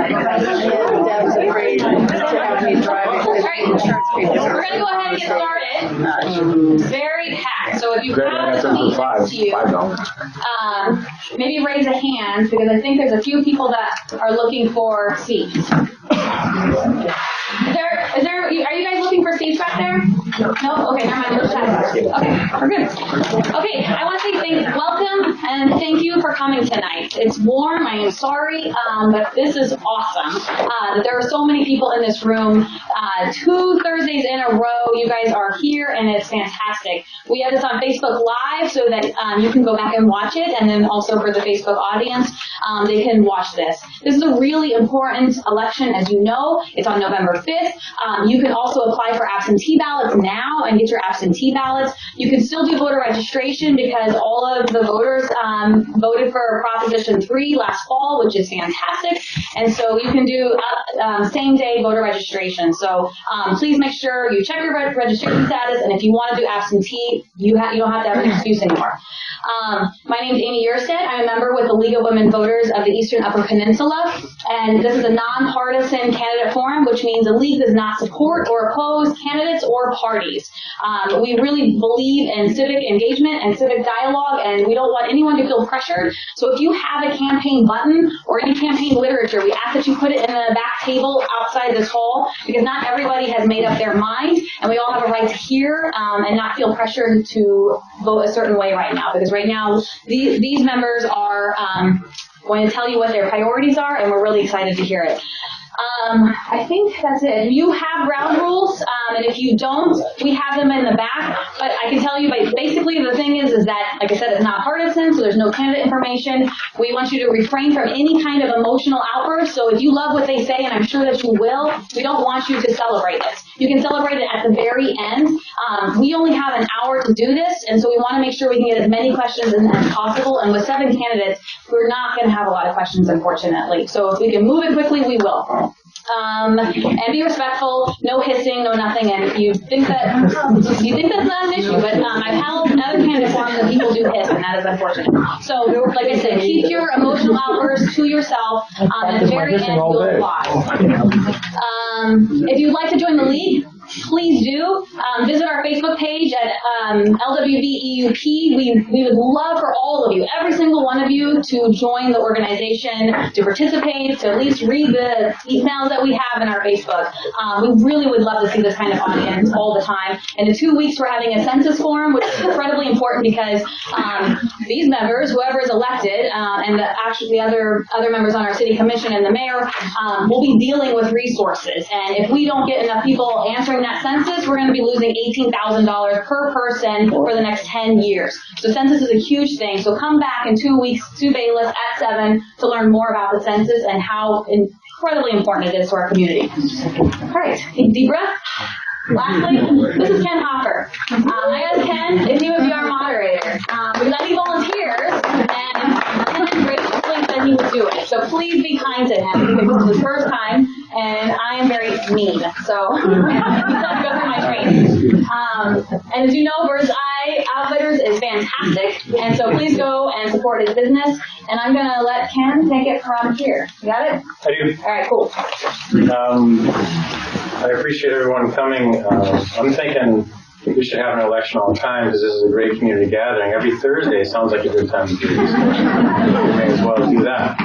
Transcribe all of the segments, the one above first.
Deb's afraid to have me driving with insurance people. We're going to go ahead and get started. Very packed. So if you have a seat next to you, maybe raise a hand because I think there's a few people that are looking for seats. Are you guys looking for seats back there? No? Okay, never mind. We'll chat. Okay, we're good. Okay, I want to say welcome and thank you for coming tonight. It's warm. I am sorry, but this is awesome. There are so many people in this room. 2 Thursdays in a row, you guys are here, and it's fantastic. We have this on Facebook Live so that you can go back and watch it, and then also for the Facebook audience, they can watch this. This is a really important election, as you know. It's on November 5th. You can also apply for absentee ballots now and get your absentee ballots. You can still do voter registration because all of the voters voted for Proposition 3 last fall, which is fantastic. And so you can do same-day voter registration. So please make sure you check your registration status, and if you want to do absentee, you don't have to have an excuse anymore. My name is Amy Yerstedt. I'm a member with the League of Women Voters of the Eastern Upper Peninsula, and this is a nonpartisan candidate forum, which means the League does not support or oppose candidates or parties. We really believe in civic engagement and civic dialogue, and we don't want anyone to feel pressured. So if you have a campaign button or any campaign literature, we ask that you put it in the back table outside this hall, because not everybody has made up their mind, and we all have a right to hear and not feel pressured to vote a certain way right now, because right now these members are going to tell you what their priorities are, and we're really excited to hear it. I think that's it. You have ground rules, and if you don't, we have them in the back. But I can tell you, basically, the thing is that, like I said, it's not partisan, so there's no candidate information. We want you to refrain from any kind of emotional outburst. So if you love what they say, and I'm sure that you will, we don't want you to celebrate it. You can celebrate it at the very end. We only have an hour to do this, and so we want to make sure we can get as many questions as possible. And with 7 candidates, we're not going to have a lot of questions, unfortunately. So if we can move it quickly, we will. And be respectful, no hissing, no nothing, and if you think that's not an issue, but I've held other candidate forums and people do hiss, and that is unfortunate. So, like I said, keep your emotional outbursts to yourself, at the very end you'll apply. If you'd like to join the League, please do. Visit our Facebook page at LWVEUP. We would love for all of you, every single one of you, to join the organization, to participate, to at least read the emails that we have in our Facebook. We really would love to see this kind of audience all the time. And in 2 weeks, we're having a census forum, which is incredibly important because these members, whoever is elected, and the other members on our city commission and the mayor, will be dealing with resources. And if we don't get enough people answering that census, we're going to be losing $18,000 per person for the next 10 years. So census is a huge thing. So come back in 2 weeks to Bayless at 7 to learn more about the census and how incredibly important it is to our community. All right, take a deep breath. Lastly, this is Ken Hopper. I asked Ken if he would be our moderator. We let you volunteers, and Ken graciously said he would do it. So please be kind to him because this is his first time, and I am very mean. So he's going to go through my training. And as you know, Bird's Eye Outfitters is fantastic, and so please go and support his business. And I'm going to let Ken take it from here. You got it? I do. All right, cool. I appreciate everyone coming. I'm thinking we should have an election all the time because this is a great community gathering. Every Thursday sounds like a good time to do this. We may as well do that.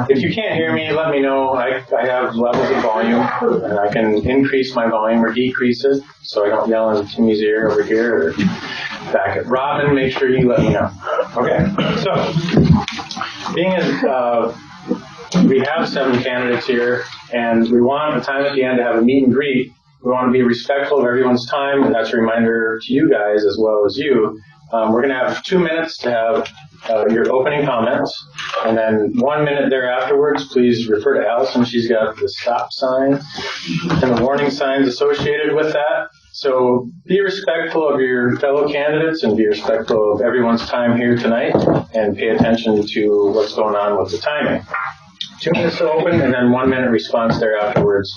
If you can't hear me, let me know. I have levels of volume, and I can increase my volume or decrease it so I don't yell in Timmy's ear over here or back at Robin. Make sure you let me know. Okay, so being as we have 7 candidates here, and we want a time at the end to have a meet and greet. We want to be respectful of everyone's time, and that's a reminder to you guys as well as you. We're going to have 2 minutes to have your opening comments, and then 1 minute there afterwards. Please refer to Allison. She's got the stop sign and the warning signs associated with that. So be respectful of your fellow candidates and be respectful of everyone's time here tonight, and pay attention to what's going on with the timing. 2 minutes to open, and then 1 minute response there afterwards.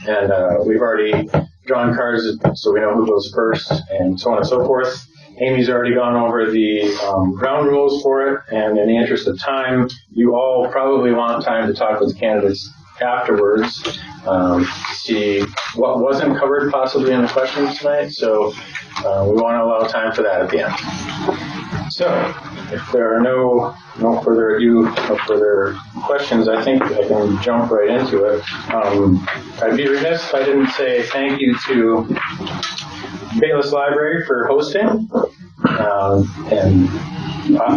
And we've already drawn cards so we know who goes first, and so on and so forth. Amy's already gone over the ground rules for it, and in the interest of time, you all probably want time to talk with the candidates afterwards, see what wasn't covered possibly in the questions tonight. So we want to allow time for that at the end. So if there are no further ado, no further questions, I think I can jump right into it. I'd be remiss if I didn't say thank you to Bayless Library for hosting. And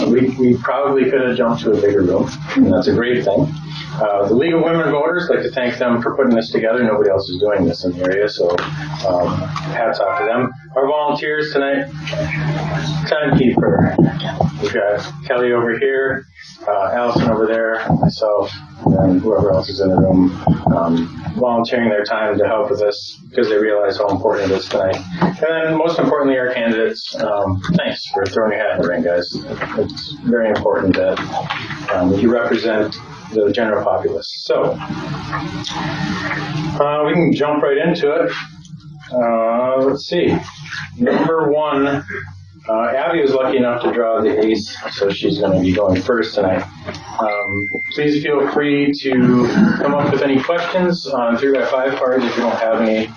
we probably could have jumped to a bigger room, and that's a great thing. The League of Women Voters, I'd like to thank them for putting this together. Nobody else is doing this in the area, so hats off to them. Our volunteers tonight, timekeeper. We've got Kelly over here, Allison over there, myself, and whoever else is in the room, volunteering their time to help with this because they realize how important it is tonight. And then most importantly, our candidates, thanks for throwing your hat in the ring, guys. It's very important that you represent the general populace. So we can jump right into it. Let's see. Number one, Abby was lucky enough to draw the ace, so she's going to be going first tonight. Please feel free to come up with any questions on 3x5 cards if you don't have any.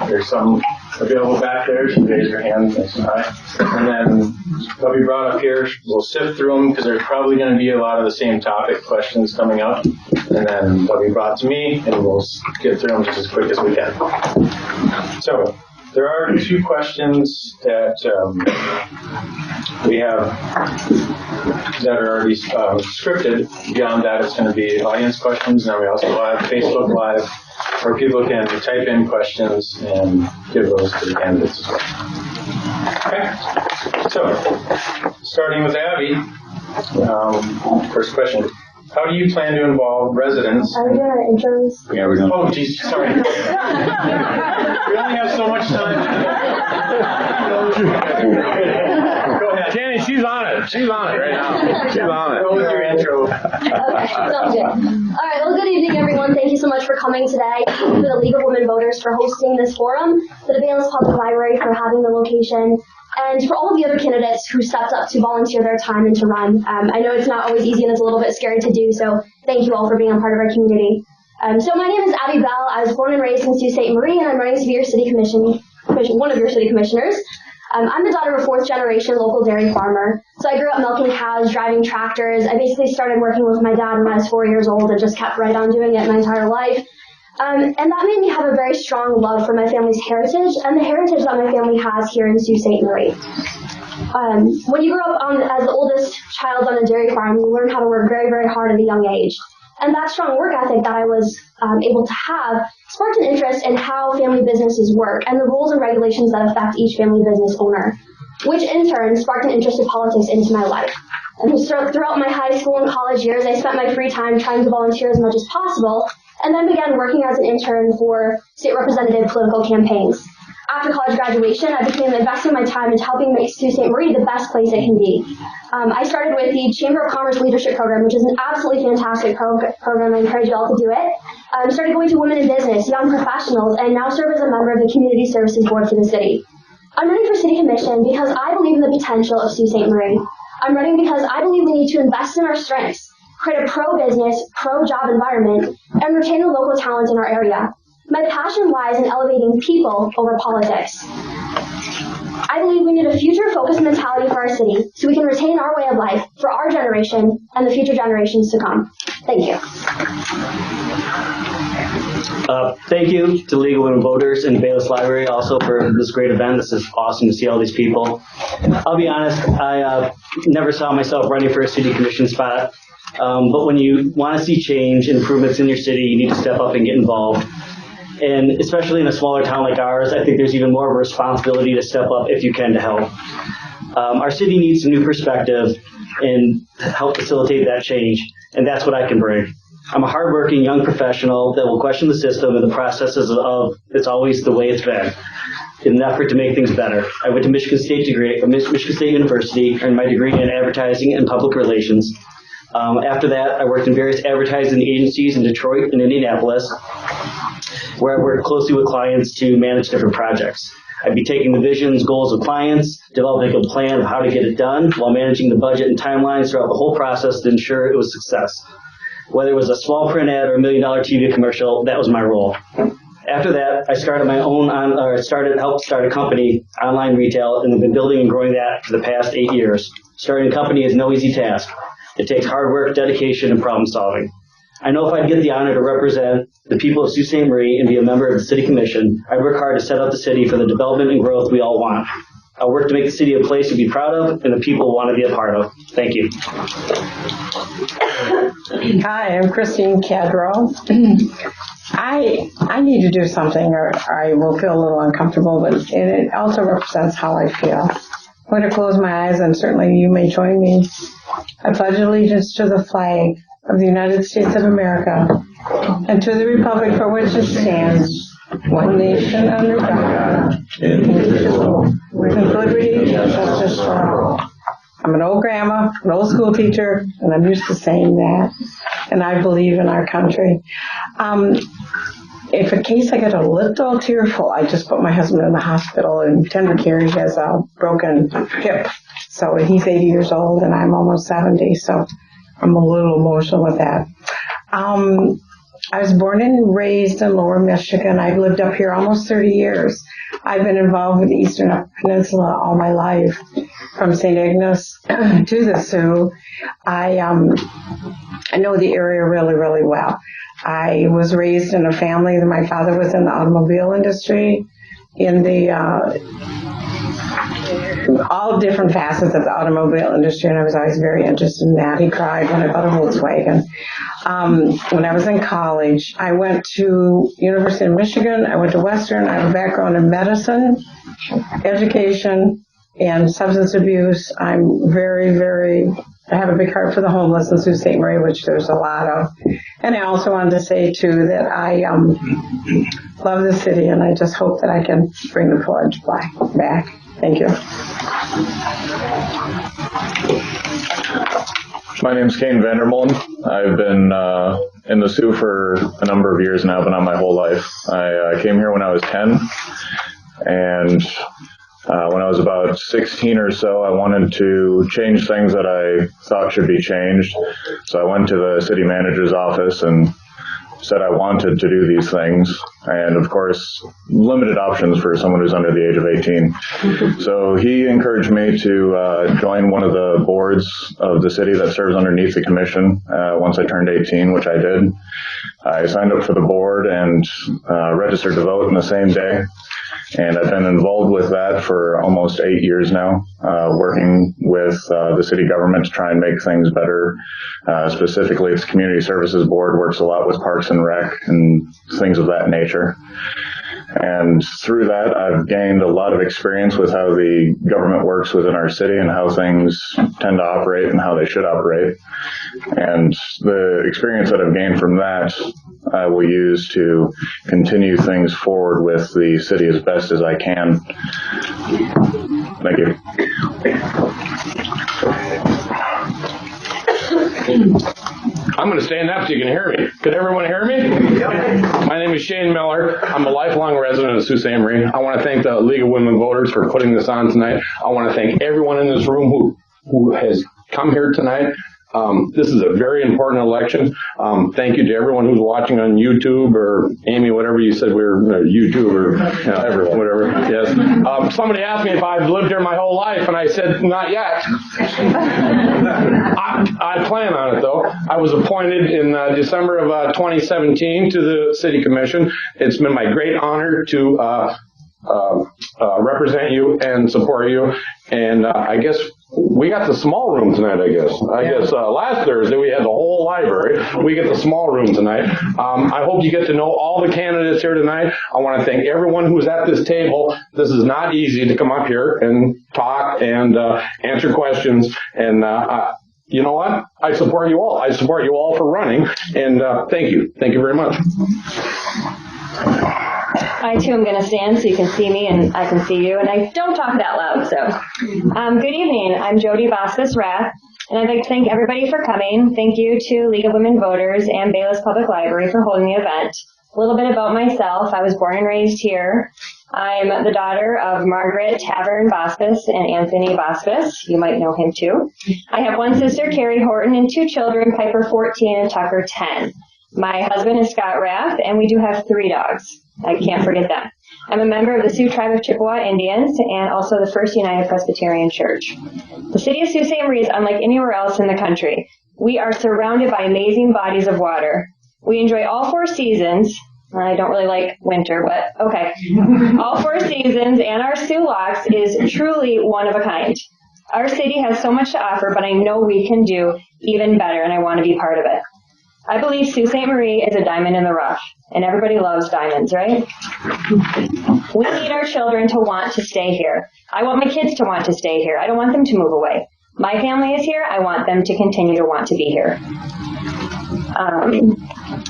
There's some available back there. If you raise your hand, nice and high. And then they'll be brought up here. We'll sift through them because there's probably going to be a lot of the same topic questions coming up. And then they'll be brought to me, and we'll get through them just as quick as we can. So there are two questions that we have that are already scripted. Beyond that, it's going to be audience questions. And then we also have Facebook Live, where people can type in questions and give those to the candidates as well. Okay. So, starting with Abby, first question. How do you plan to involve residents? Are we doing our intros? Yeah, we're doing. Oh, geez, sorry. We only have so much time. Go ahead. Danny, she's on it. She's on it right now. She's on it. Go with your intro. Okay, sounds good. All right, well, good evening, everyone. Thank you so much for coming today. Thank you to the League of Women Voters for hosting this forum, to the Bayless Public Library for having the location, and for all of the other candidates who stepped up to volunteer their time and to run. I know it's not always easy and it's a little bit scary to do, so thank you all for being a part of our community. So my name is Abby Bell. I was born and raised in Sault Ste. Marie, and I'm running to be your city one of your city commissioners. I'm the daughter of a fourth-generation local dairy farmer. So I grew up milking cows, driving tractors. I basically started working with my dad when I was 4 years old and just kept right on doing it my entire life. And that made me have a very strong love for my family's heritage and the heritage that my family has here in Sault Ste. Marie. When you grow up as the oldest child on a dairy farm, you learn how to work very, very hard at a young age. And that strong work ethic that I was able to have sparked an interest in how family businesses work and the rules and regulations that affect each family business owner, which in turn sparked an interest in politics into my life. And throughout my high school and college years, I spent my free time trying to volunteer as much as possible, and then began working as an intern for state representative political campaigns. After college graduation, I began investing my time into helping make Sault Ste. Marie the best place it can be. I started with the Chamber of Commerce Leadership Program, which is an absolutely fantastic program. I encourage you all to do it. I started going to Women in Business, Young Professionals, and now serve as a member of the Community Services Board for the city. I'm running for City Commission because I believe in the potential of Sault Ste. Marie. I'm running because I believe we need to invest in our strengths, create a pro-business, pro-job environment, and retain the local talent in our area. My passion lies in elevating people over politics. I believe we need a future-focused mentality for our city so we can retain our way of life for our generation and the future generations to come. Thank you. Thank you to the League of Women Voters and Bayless Library also for this great event. This is awesome to see all these people. I'll be honest, I never saw myself running for a city commission spot. But when you want to see change, improvements in your city, you need to step up and get involved. And especially in a smaller town like ours, I think there's even more of a responsibility to step up if you can to help. Our city needs some new perspective and help facilitate that change, and that's what I can bring. I'm a hardworking young professional that will question the system and the processes of it's always the way it's been in an effort to make things better. I went to Michigan State University, earned my degree in advertising and public relations. After that, I worked in various advertising agencies in Detroit and Indianapolis, where I worked closely with clients to manage different projects. I'd be taking the visions, goals of clients, developing a plan of how to get it done, while managing the budget and timelines throughout the whole process to ensure it was a success. Whether it was a small print ad or $1 million TV commercial, that was my role. After that, I started helped start a company, online retail, and have been building and growing that for the past 8 years. Starting a company is no easy task. It takes hard work, dedication, and problem solving. I know if I'd get the honor to represent the people of Sault Ste. Marie and be a member of the City Commission, I'd work hard to set up the city for the development and growth we all want. I'll work to make the city a place to be proud of and the people want to be a part of. Thank you. Hi, I'm Christine Cadro. I need to do something or I will feel a little uncomfortable, but it also represents how I feel. I'm going to close my eyes and certainly you may join me. I pledge allegiance to the flag of the United States of America and to the republic for which it stands, one nation under God, indivisible, with liberty and justice for all. I'm an old grandma, an old school teacher, and I'm used to saying that. And I believe in our country. If in case I get a little tearful, I just put my husband in the hospital in tender care. He has a broken hip. So he's 80 years old and I'm almost 70. So I'm a little emotional with that. I was born and raised in Lower Michigan. I've lived up here almost 30 years. I've been involved with the Eastern Upper Peninsula all my life, from St. Ignace to the Sioux. I know the area really, really well. I was raised in a family that my father was in the automobile industry, in the all different facets of the automobile industry, and I was always very interested in that. He cried when I bought a Volkswagen. When I was in college, I went to University of Michigan. I went to Western. I have a background in medicine, education, and substance abuse. I'm I have a big heart for the homeless in Sault Ste. Marie, which there's a lot of. And I also wanted to say, too, that I love the city, and I just hope that I can bring the pledge back. Thank you. My name's Kane Vandermolen. I've been in the Sioux for a number of years now, been on my whole life. I came here when I was 10, and when I was about 16 or so, I wanted to change things that I thought should be changed. So I went to the city manager's office and said I wanted to do these things. And of course, limited options for someone who's under the age of 18. So he encouraged me to join one of the boards of the city that serves underneath the commission once I turned 18, which I did. I signed up for the board and registered to vote in the same day. And I've been involved with that for almost 8 years now, working with the city government to try and make things better. Specifically, its Community Services Board works a lot with Parks and Rec and things of that nature. And through that, I've gained a lot of experience with how the government works within our city and how things tend to operate and how they should operate. And the experience that I've gained from that, I will use to continue things forward with the city as best as I can. Thank you. I'm going to stand up so you can hear me. Could everyone hear me? My name is Shane Miller. I'm a lifelong resident of Sault Ste. Marie. I want to thank the League of Women Voters for putting this on tonight. I want to thank everyone in this room who has come here tonight. This is a very important election. Thank you to everyone who's watching on YouTube or Amy, whatever you said, we're YouTube or everyone, whatever. Yes. Somebody asked me if I've lived here my whole life, and I said not yet. I plan on it though. I was appointed in December of 2017 to the City Commission. It's been my great honor to represent you and support you. And I guess we got the small room tonight, I guess. Last Thursday we had the whole library. We get the small room tonight. I hope you get to know all the candidates here tonight. I want to thank everyone who's at this table. This is not easy to come up here and talk and answer questions. And you know what? I support you all. I support you all for running. And thank you. Thank you very much. I too am going to stand so you can see me and I can see you, and I don't talk that loud. So, good evening. I'm Jody Vasquez-Rath, and I'd like to thank everybody for coming. Thank you to League of Women Voters and Bayless Public Library for holding the event. A little bit about myself. I was born and raised here. I'm the daughter of Margaret Tavern Vasquez and Anthony Vasquez. You might know him too. I have one sister, Carrie Horton, and 2 children, Piper 14 and Tucker 10. My husband is Scott Rath, and we do have 3 dogs. I can't forget them. I'm a member of the Sioux Tribe of Chippewa Indians and also the First United Presbyterian Church. The city of Sault Ste. Marie is unlike anywhere else in the country. We are surrounded by amazing bodies of water. We enjoy all 4 seasons. I don't really like winter, but okay. All 4 seasons, and our Sioux Locks is truly one of a kind. Our city has so much to offer, but I know we can do even better, and I want to be part of it. I believe Sault Ste. Marie is a diamond in the rough, and everybody loves diamonds, right? We need our children to want to stay here. I want my kids to want to stay here. I don't want them to move away. My family is here. I want them to continue to want to be here.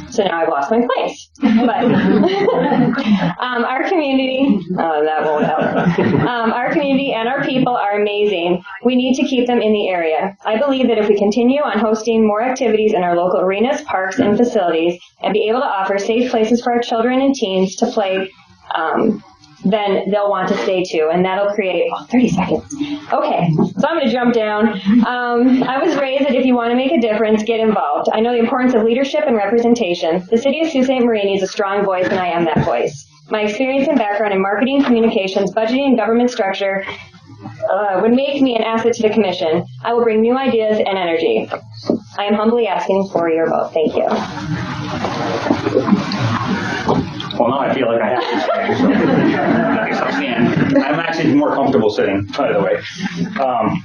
So now I've lost my place. But our community, that won't help. Our community and our people are amazing. We need to keep them in the area. I believe that if we continue on hosting more activities in our local arenas, parks, and facilities, and be able to offer safe places for our children and teens to play, then they'll want to stay too, and that'll create, 30 seconds. Okay, so I'm going to jump down. I was raised that if you want to make a difference, get involved. I know the importance of leadership and representation. The city of Sault Ste. Marie needs a strong voice, and I am that voice. My experience and background in marketing, communications, budgeting, and government structure would make me an asset to the commission. I will bring new ideas and energy. I am humbly asking for your vote. Thank you. Well, now I feel like I have to stand, so I guess I'll stand. I'm actually more comfortable sitting, by the way.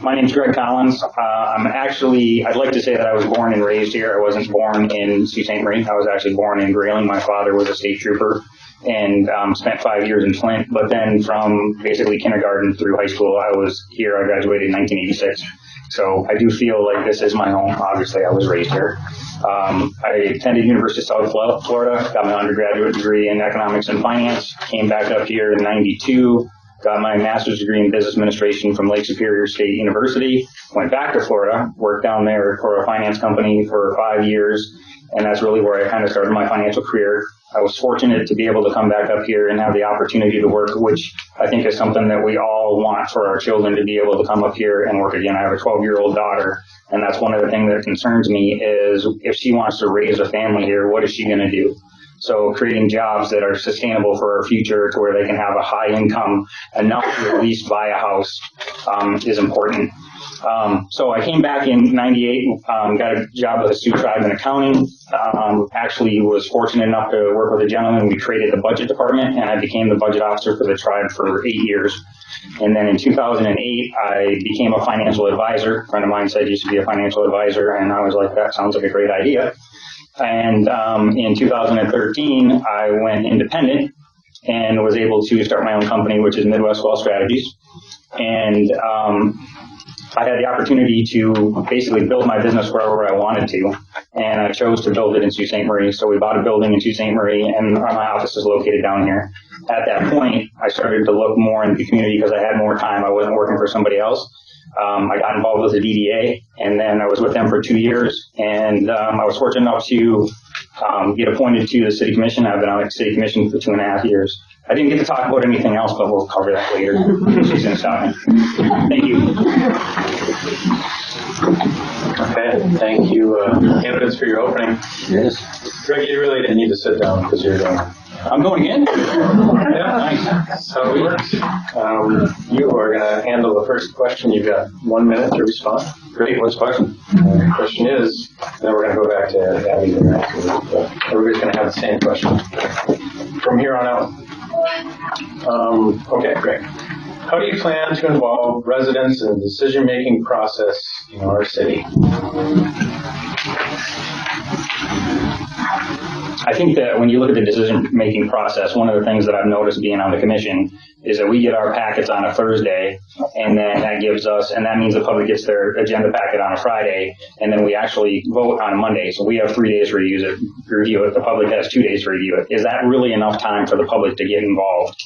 My name's Greg Collins. I'd like to say that I was born and raised here. I wasn't born in Sault Ste. Marie. I was actually born in Grayling. My father was a state trooper and spent 5 years in Flint. But then from basically kindergarten through high school, I was here. I graduated in 1986. So I do feel like this is my home. Obviously, I was raised here. I attended University of South Florida, got my undergraduate degree in economics and finance, came back up here in 92, got my master's degree in business administration from Lake Superior State University, went back to Florida, worked down there for a finance company for 5 years, and that's really where I kind of started my financial career. I was fortunate to be able to come back up here and have the opportunity to work, which I think is something that we all want for our children, to be able to come up here and work again. I have a 12-year-old daughter, and that's one of the things that concerns me is if she wants to raise a family here, what is she going to do? So creating jobs that are sustainable for our future to where they can have a high income enough to at least buy a house is important. So I came back in 98, got a job with the Sioux Tribe in accounting, actually was fortunate enough to work with a gentleman. We created the budget department, and I became the budget officer for the tribe for 8 years. And then in 2008, I became a financial advisor. A friend of mine said he used to be a financial advisor, and I was like, that sounds like a great idea. And in 2013, I went independent and was able to start my own company, which is Midwest Wealth Strategies. And I had the opportunity to basically build my business wherever I wanted to, and I chose to build it in Sault Ste. Marie. So we bought a building in Sault Ste. Marie, and my office is located down here. At that point, I started to look more into the community because I had more time. I wasn't working for somebody else. I got involved with the DDA, and then I was with them for 2 years, and I was fortunate enough to get appointed to the City Commission. I've been on the City Commission for 2.5 years. I didn't get to talk about anything else, but we'll cover that later. She's going to stop me. Thank you. Okay, thank you, candidates, for your opening. Yes. Greg, you really didn't need to sit down because you're going. I'm going again? Yeah, nice. So it works. You are going to handle the first question. You've got 1 minute to respond. Great. What's the question? The question is, then we're going to go back to Abby there afterwards, but everybody's going to have the same question from here on out. Okay, great. How do you plan to involve residents in the decision-making process in our city? I think that when you look at the decision-making process, one of the things that I've noticed being on the commission is that we get our packets on a Thursday, and then that gives us, and that means the public gets their agenda packet on a Friday, and then we actually vote on a Monday. So we have 3 days to review it. The public has 2 days to review it. Is that really enough time for the public to get involved?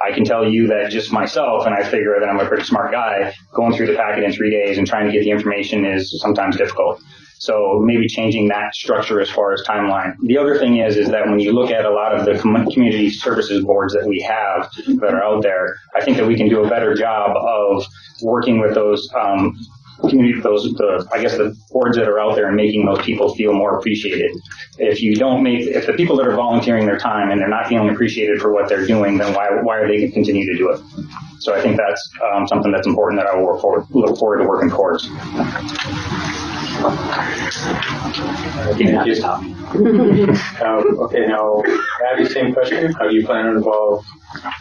I can tell you that just myself, and I figure that I'm a pretty smart guy, going through the packet in 3 days and trying to get the information is sometimes difficult. So maybe changing that structure as far as timeline. The other thing is that when you look at a lot of the community services boards that we have that are out there, I think that we can do a better job of working with those the boards that are out there and making those people feel more appreciated. If the people that are volunteering their time and they're not feeling appreciated for what they're doing, then why are they going to continue to do it? So I think that's something that's important that I will look forward to working towards. Okay, now, Abby, same question. How do you plan to involve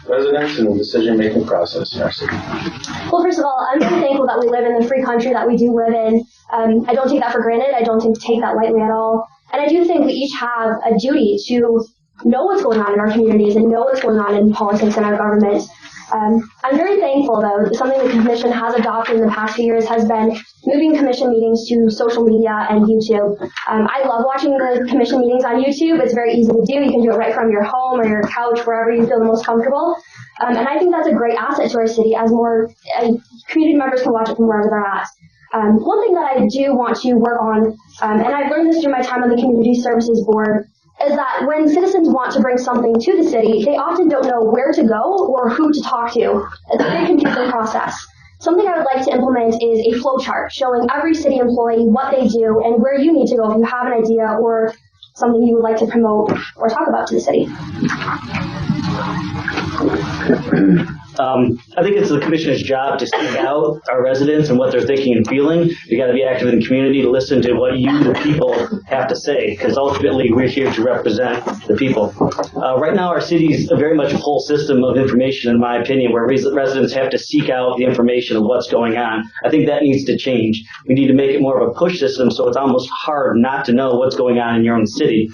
residents in the decision-making process in our city? Well, first of all, I'm very thankful that we live in the free country that we do live in. I don't take that for granted. I don't take that lightly at all. And I do think we each have a duty to know what's going on in our communities and know what's going on in politics and our government. I'm very thankful, though, that something the Commission has adopted in the past few years has been moving Commission meetings to social media and YouTube. I love watching the Commission meetings on YouTube. It's very easy to do. You can do it right from your home or your couch, wherever you feel the most comfortable. And I think that's a great asset to our city, as more community members can watch it from wherever they're at. One thing that I do want to work on, and I've learned this through my time on the Community Services Board, is that when citizens want to bring something to the city, they often don't know where to go or who to talk to. It's a very confusing process. Something I would like to implement is a flow chart showing every city employee what they do and where you need to go if you have an idea or something you would like to promote or talk about to the city. I think it's the Commissioner's job to seek out our residents and what they're thinking and feeling. You got to be active in the community to listen to what you, the people, have to say, because ultimately we're here to represent the people. Right now, our city is very much a pull system of information, in my opinion, where residents have to seek out the information of what's going on. I think that needs to change. We need to make it more of a push system, so it's almost hard not to know what's going on in your own city.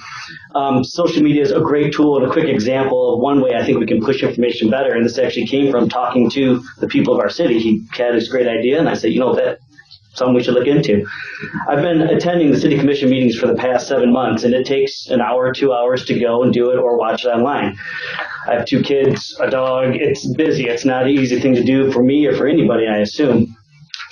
Social media is a great tool and a quick example of one way I think we can push information better, and this actually came from talking to the people of our city. He had this great idea, and I said, that's something we should look into. I've been attending the city commission meetings for the past 7 months, and it takes an hour, 2 hours to go and do it or watch it online. I have 2 kids, a dog. It's busy. It's not an easy thing to do for me or for anybody, I assume.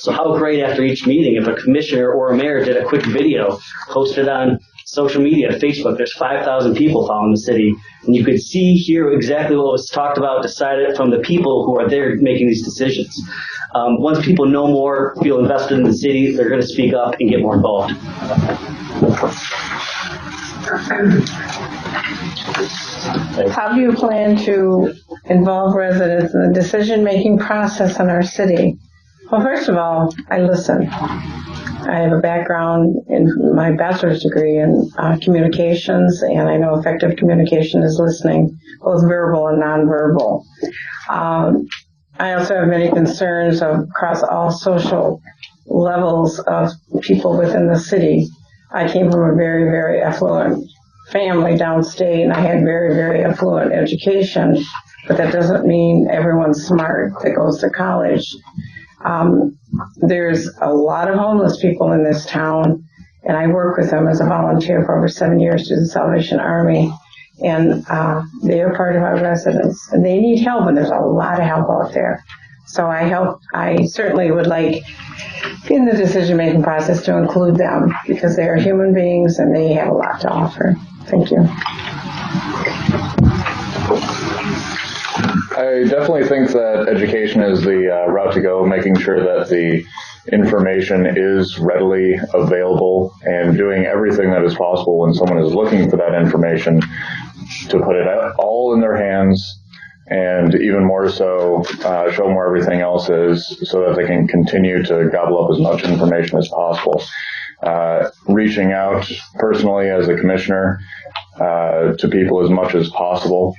So how great after each meeting if a commissioner or a mayor did a quick video, posted on social media, Facebook. There's 5,000 people following the city, and you could see, hear exactly what was talked about, decided from the people who are there making these decisions. Once people know more, feel invested in the city, they're going to speak up and get more involved. How do you plan to involve residents in the decision-making process in our city? Well, first of all, I listen. I have a background in my bachelor's degree in communications, and I know effective communication is listening, both verbal and nonverbal. I also have many concerns across all social levels of people within the city. I came from a very, very affluent family downstate, and I had very, very affluent education, but that doesn't mean everyone's smart that goes to college. There's a lot of homeless people in this town, and I work with them as a volunteer for over 7 years through the Salvation Army, and they are part of our residents, and they need help, and there's a lot of help out there. So I certainly would like in the decision-making process to include them, because they are human beings and they have a lot to offer. Thank you. I definitely think that education is the route to go, making sure that the information is readily available and doing everything that is possible when someone is looking for that information to put it all in their hands, and even more so show them where everything else is so that they can continue to gobble up as much information as possible. Reaching out personally as a commissioner to people as much as possible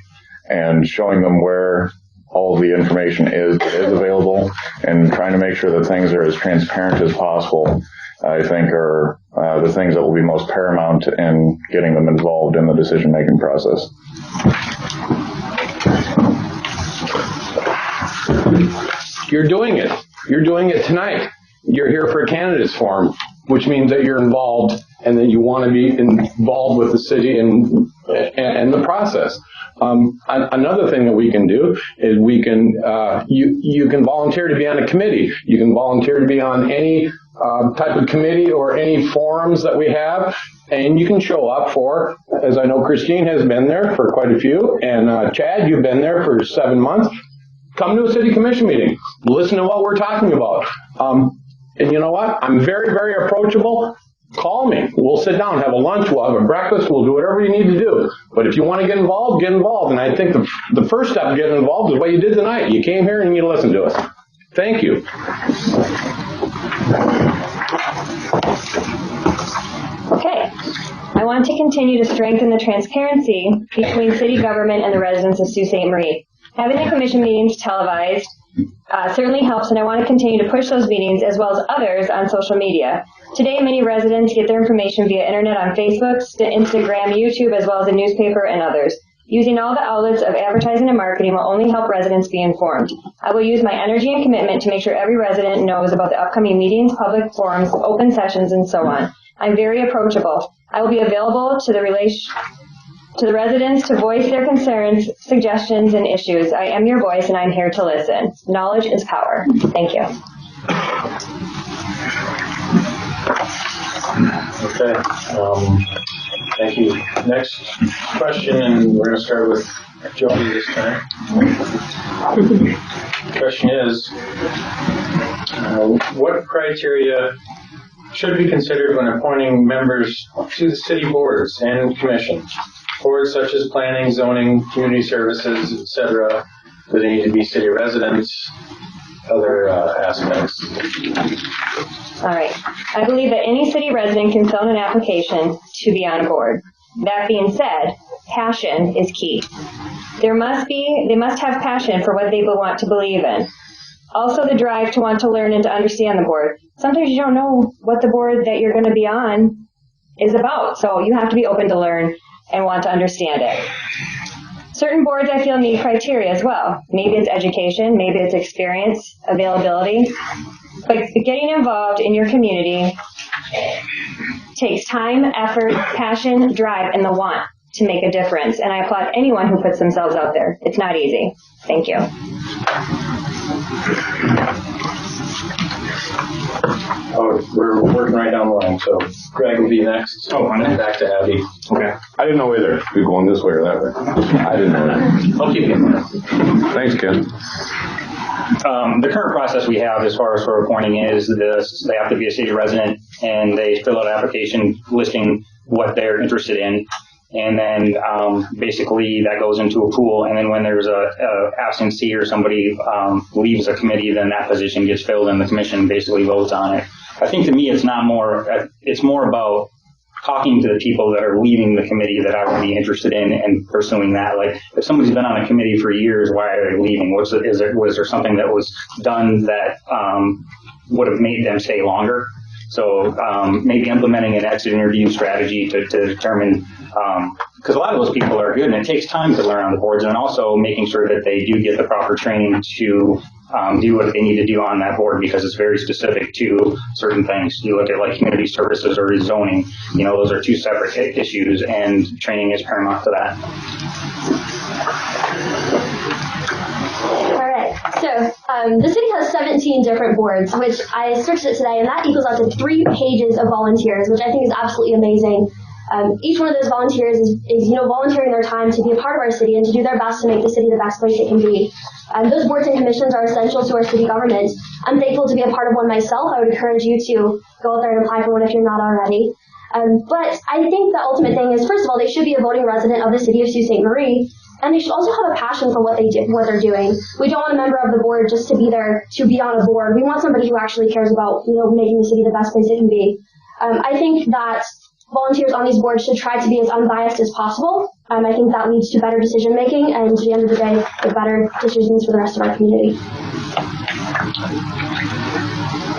and showing them where all of the information is available, and trying to make sure that things are as transparent as possible, I think are the things that will be most paramount in getting them involved in the decision-making process. You're doing it. You're doing it tonight. You're here for a candidates forum, which means that you're involved and that you want to be involved with the city and the process. Another thing that we can do is we can you can volunteer to be on a committee. You can volunteer to be on any type of committee or any forums that we have, and you can show up for, as I know Christine has been there for quite a few, and Chad, you've been there for 7 months. Come to a city commission meeting. Listen to what we're talking about. And you know what? I'm very, very approachable. Call me. We'll sit down, have a lunch, we'll have a breakfast, we'll do whatever you need to do. But if you want to get involved, get involved. And I think the first step of getting involved is what you did tonight. You came here and you listened to us. Thank you. Okay. I want to continue to strengthen the transparency between city government and the residents of Sault Ste. Marie. Having the commission meetings televised certainly helps, and I want to continue to push those meetings as well as others on social media. Today, many residents get their information via internet on Facebook, Instagram, YouTube, as well as the newspaper and others. Using all the outlets of advertising and marketing will only help residents be informed. I will use my energy and commitment to make sure every resident knows about the upcoming meetings, public forums, open sessions, and so on. I'm very approachable. I will be available to the residents to voice their concerns, suggestions, and issues. I am your voice, and I'm here to listen. Knowledge is power. Thank you. Okay. Thank you. Next question, and we're going to start with Jody this time. The question is, what criteria should be considered when appointing members to the city boards and commissions? Boards such as planning, zoning, community services, etc. Do they need to be city residents? Other aspects. All right. I believe that any city resident can fill in an application to be on a board. That being said, passion is key. They must have passion for what they want to believe in. Also the drive to want to learn and to understand the board. Sometimes you don't know what the board that you're going to be on is about, so you have to be open to learn and want to understand it. Certain boards I feel need criteria as well. Maybe it's education, maybe it's experience, availability. But getting involved in your community takes time, effort, passion, drive, and the want to make a difference. And I applaud anyone who puts themselves out there. It's not easy. Thank you. Oh, we're working right down the line, so Greg will be next. Oh, I'm and back to Abby. Okay. I didn't know either. We're going this way or that way. I didn't know that. I'll keep it. Thanks, Ken. The current process we have as far as for appointing is this: they have to be a city resident and they fill out an application listing what they're interested in. And then basically that goes into a pool, and then when there's a absentee or somebody leaves a committee, then that position gets filled and the commission basically votes on it. I think to me it's more about talking to the people that are leaving the committee that I would be interested in and pursuing that. Like if somebody's been on a committee for years, why are they leaving? Was there something that was done that would have made them stay longer? So maybe implementing an exit interview strategy to determine, because a lot of those people are good and it takes time to learn on the boards, and also making sure that they do get the proper training to do what they need to do on that board, because it's very specific to certain things. You look at like community services or zoning, those are two separate issues, and training is paramount to that. All right, so the city has 17 different boards, which I searched it today, and that equals out to 3 pages of volunteers, which I think is absolutely amazing. Each one of those volunteers is volunteering their time to be a part of our city and to do their best to make the city the best place it can be. Those boards and commissions are essential to our city government. I'm thankful to be a part of one myself. I would encourage you to go out there and apply for one if you're not already. But I think the ultimate thing is, first of all, they should be a voting resident of the city of Sault Ste. Marie, and they should also have a passion for what they're doing. We don't want a member of the board just to be there to be on a board. We want somebody who actually cares about making the city the best place it can be. I think that volunteers on these boards should try to be as unbiased as possible. I think that leads to better decision making, and at the end of the day, better decisions for the rest of our community.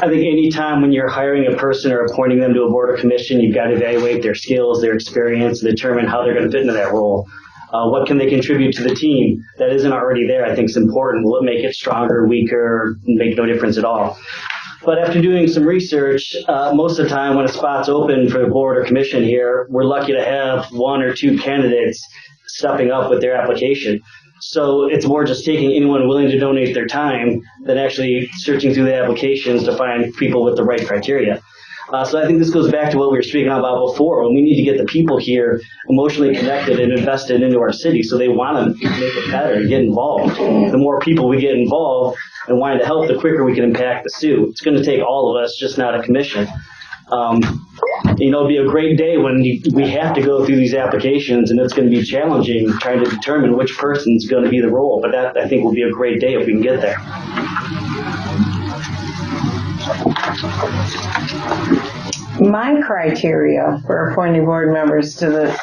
I think any time when you're hiring a person or appointing them to a board or commission, you've got to evaluate their skills, their experience, and determine how they're going to fit into that role. What can they contribute to the team that isn't already there? I think is important. Will it make it stronger, weaker, make no difference at all? But after doing some research, most of the time when a spot's open for the board or commission here, we're lucky to have 1 or 2 candidates stepping up with their application. So it's more just taking anyone willing to donate their time than actually searching through the applications to find people with the right criteria. So I think this goes back to what we were speaking about before. We need to get the people here emotionally connected and invested into our city, so they want to make it better and get involved. The more people we get involved and wanting to help, the quicker we can impact the Sioux. It's going to take all of us, just not a commission. It'll be a great day when we have to go through these applications, and it's going to be challenging trying to determine which person's going to be the role. But that, I think, will be a great day if we can get there. My criteria for appointing board members to the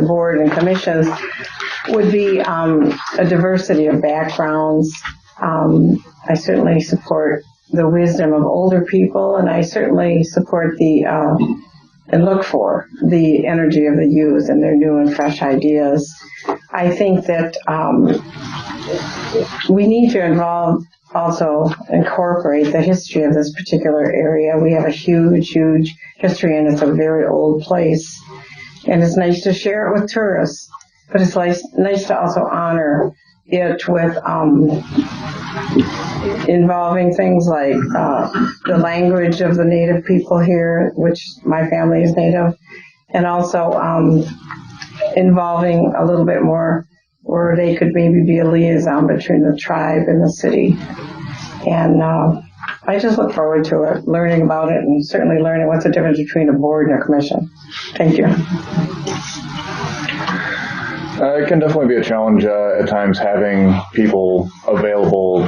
board and commissions would be a diversity of backgrounds. I certainly support the wisdom of older people, and I certainly support and look for the energy of the youth and their new and fresh ideas. I think that we need to incorporate the history of this particular area. We have a huge history, and it's a very old place. And it's nice to share it with tourists, but it's nice to also honor it with involving things like the language of the native people here, which my family is native, and also involving a little bit more where they could maybe be a liaison between the tribe and the city. And I just look forward to it, learning about it, and certainly learning what's the difference between a board and a commission. Thank you. It can definitely be a challenge at times having people available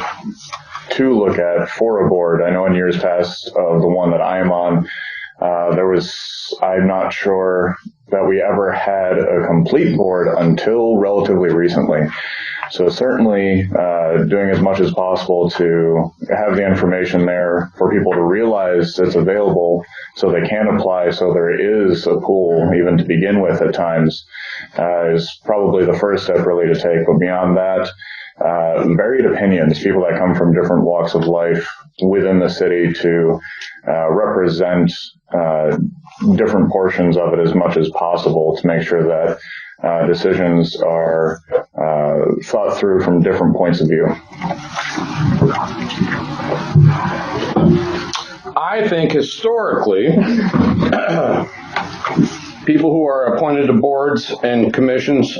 to look at for a board. I know in years past of the one that I'm on, I'm not sure that we ever had a complete board until relatively recently. So certainly doing as much as possible to have the information there for people to realize it's available so they can apply, so there is a pool even to begin with at times is probably the first step really to take. But beyond that, varied opinions, people that come from different walks of life within the city to represent different portions of it as much as possible to make sure that decisions are thought through from different points of view. I think historically, people who are appointed to boards and commissions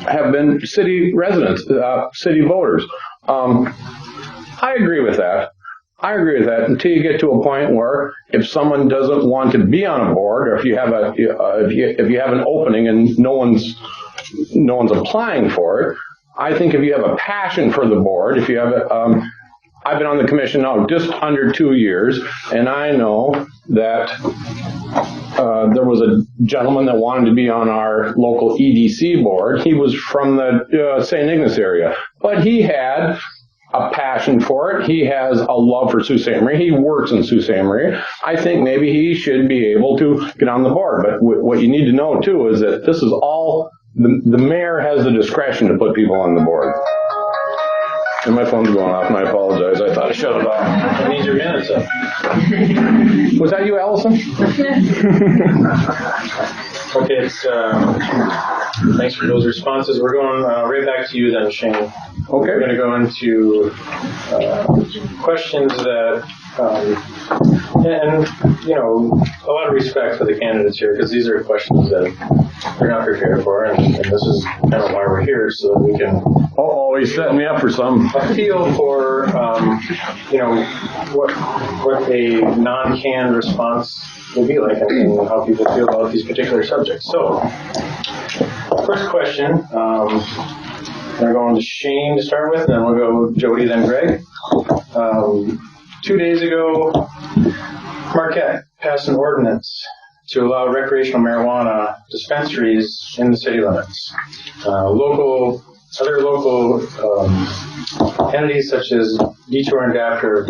have been city residents, city voters. I agree with that. Until you get to a point where if someone doesn't want to be on a board, or if you have if you have an opening and no one's applying for it, I think if you have a passion for the board, if you have I've been on the commission now just under 2 years, and I know that there was a gentleman that wanted to be on our local EDC board. He was from the St. Ignace area, but he had a passion for it. He has a love for Sault Ste. Marie. He works in Sault Ste. Marie. I think maybe he should be able to get on the board. But what you need to know, too, is that this is all, the mayor has the discretion to put people on the board. And my phone's going off, and I apologize. I thought I shut it off. I need your minutes up. Was that you, Allison? Okay, thanks for those responses. We're going right back to you then, Shane. Okay. We're going to go into questions that, and a lot of respect for the candidates here, because these are questions that we're not prepared for, and this is kind of why we're here, so that we can. Oh, he's setting me up for some. A feel for, what a non-canned response will be like, and how people feel about these particular subjects. So, first question, we're going to Shane to start with, and then we'll go Jody, then Greg. 2 days ago, Marquette passed an ordinance to allow recreational marijuana dispensaries in the city limits. Other local entities such as Detour and Dapper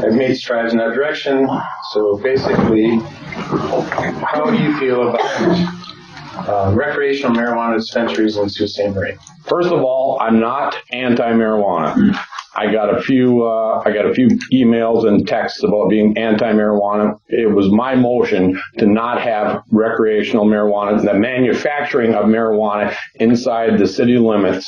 have made strides in that direction. So basically, how do you feel about recreational marijuana dispensaries in Sault Ste. Marie? First of all, I'm not anti-marijuana. I got a few emails and texts about being anti-marijuana. It was my motion to not have recreational marijuana, the manufacturing of marijuana inside the city limits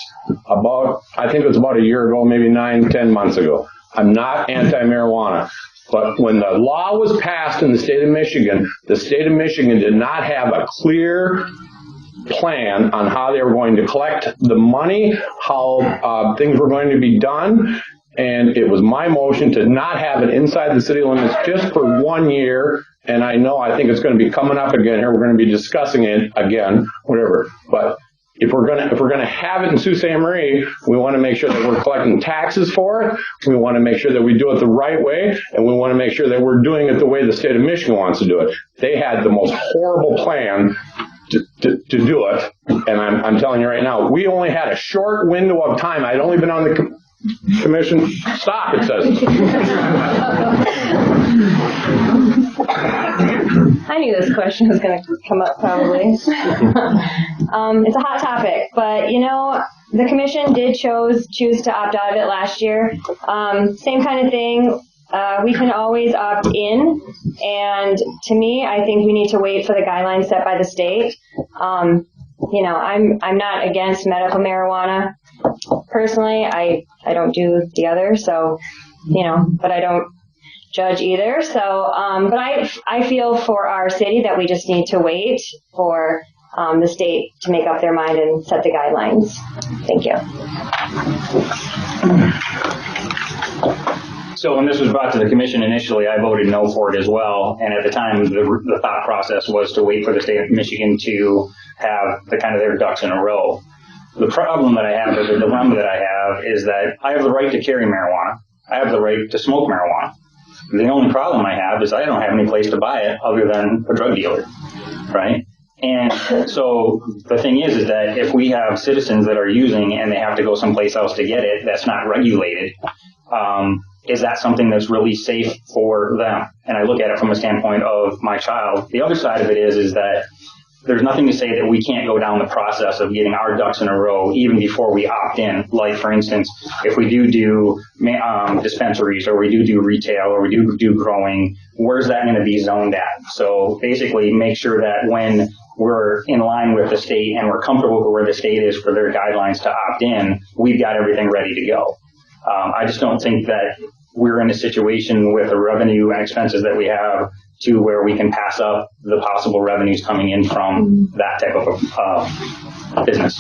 I think it was about a year ago, maybe 9-10 months ago. I'm not anti-marijuana. But when the law was passed in the state of Michigan did not have a clear plan on how they were going to collect the money, how things were going to be done, and it was my motion to not have it inside the city limits just for 1 year. And I think it's going to be coming up again here. We're going to be discussing it again, whatever. But if we're gonna have it in Sault Ste. Marie, we want to make sure that we're collecting taxes for it. We want to make sure that we do it the right way, and we want to make sure that we're doing it the way the state of Michigan wants to do it. They had the most horrible plan to do it, and I'm telling you right now, we only had a short window of time. I'd only been on the commission. Stop, it says. I knew this question was going to come up probably. It's a hot topic, but the commission did choose to opt out of it last year. Same kind of thing. We can always opt in, and to me, I think we need to wait for the guidelines set by the state. I'm not against medical marijuana. Personally, I don't do the other, so, but I don't judge either. So, but I feel for our city that we just need to wait for the state to make up their mind and set the guidelines. Thank you. So when this was brought to the commission initially, I voted no for it as well. And at the time, the thought process was to wait for the state of Michigan to have their ducks in a row. The problem that I have, or the dilemma that I have, is that I have the right to carry marijuana. I have the right to smoke marijuana. The only problem I have is I don't have any place to buy it other than a drug dealer, right? And so the thing is that if we have citizens that are using and they have to go someplace else to get it that's not regulated, is that something that's really safe for them? And I look at it from a standpoint of my child. The other side of it is that there's nothing to say that we can't go down the process of getting our ducks in a row even before we opt in. Like, for instance, if we do dispensaries, or we do retail, or we do growing, where's that going to be zoned at? So basically make sure that when we're in line with the state and we're comfortable with where the state is for their guidelines to opt in, we've got everything ready to go. I just don't think that we're in a situation with the revenue and expenses that we have to where we can pass up the possible revenues coming in from that type of business.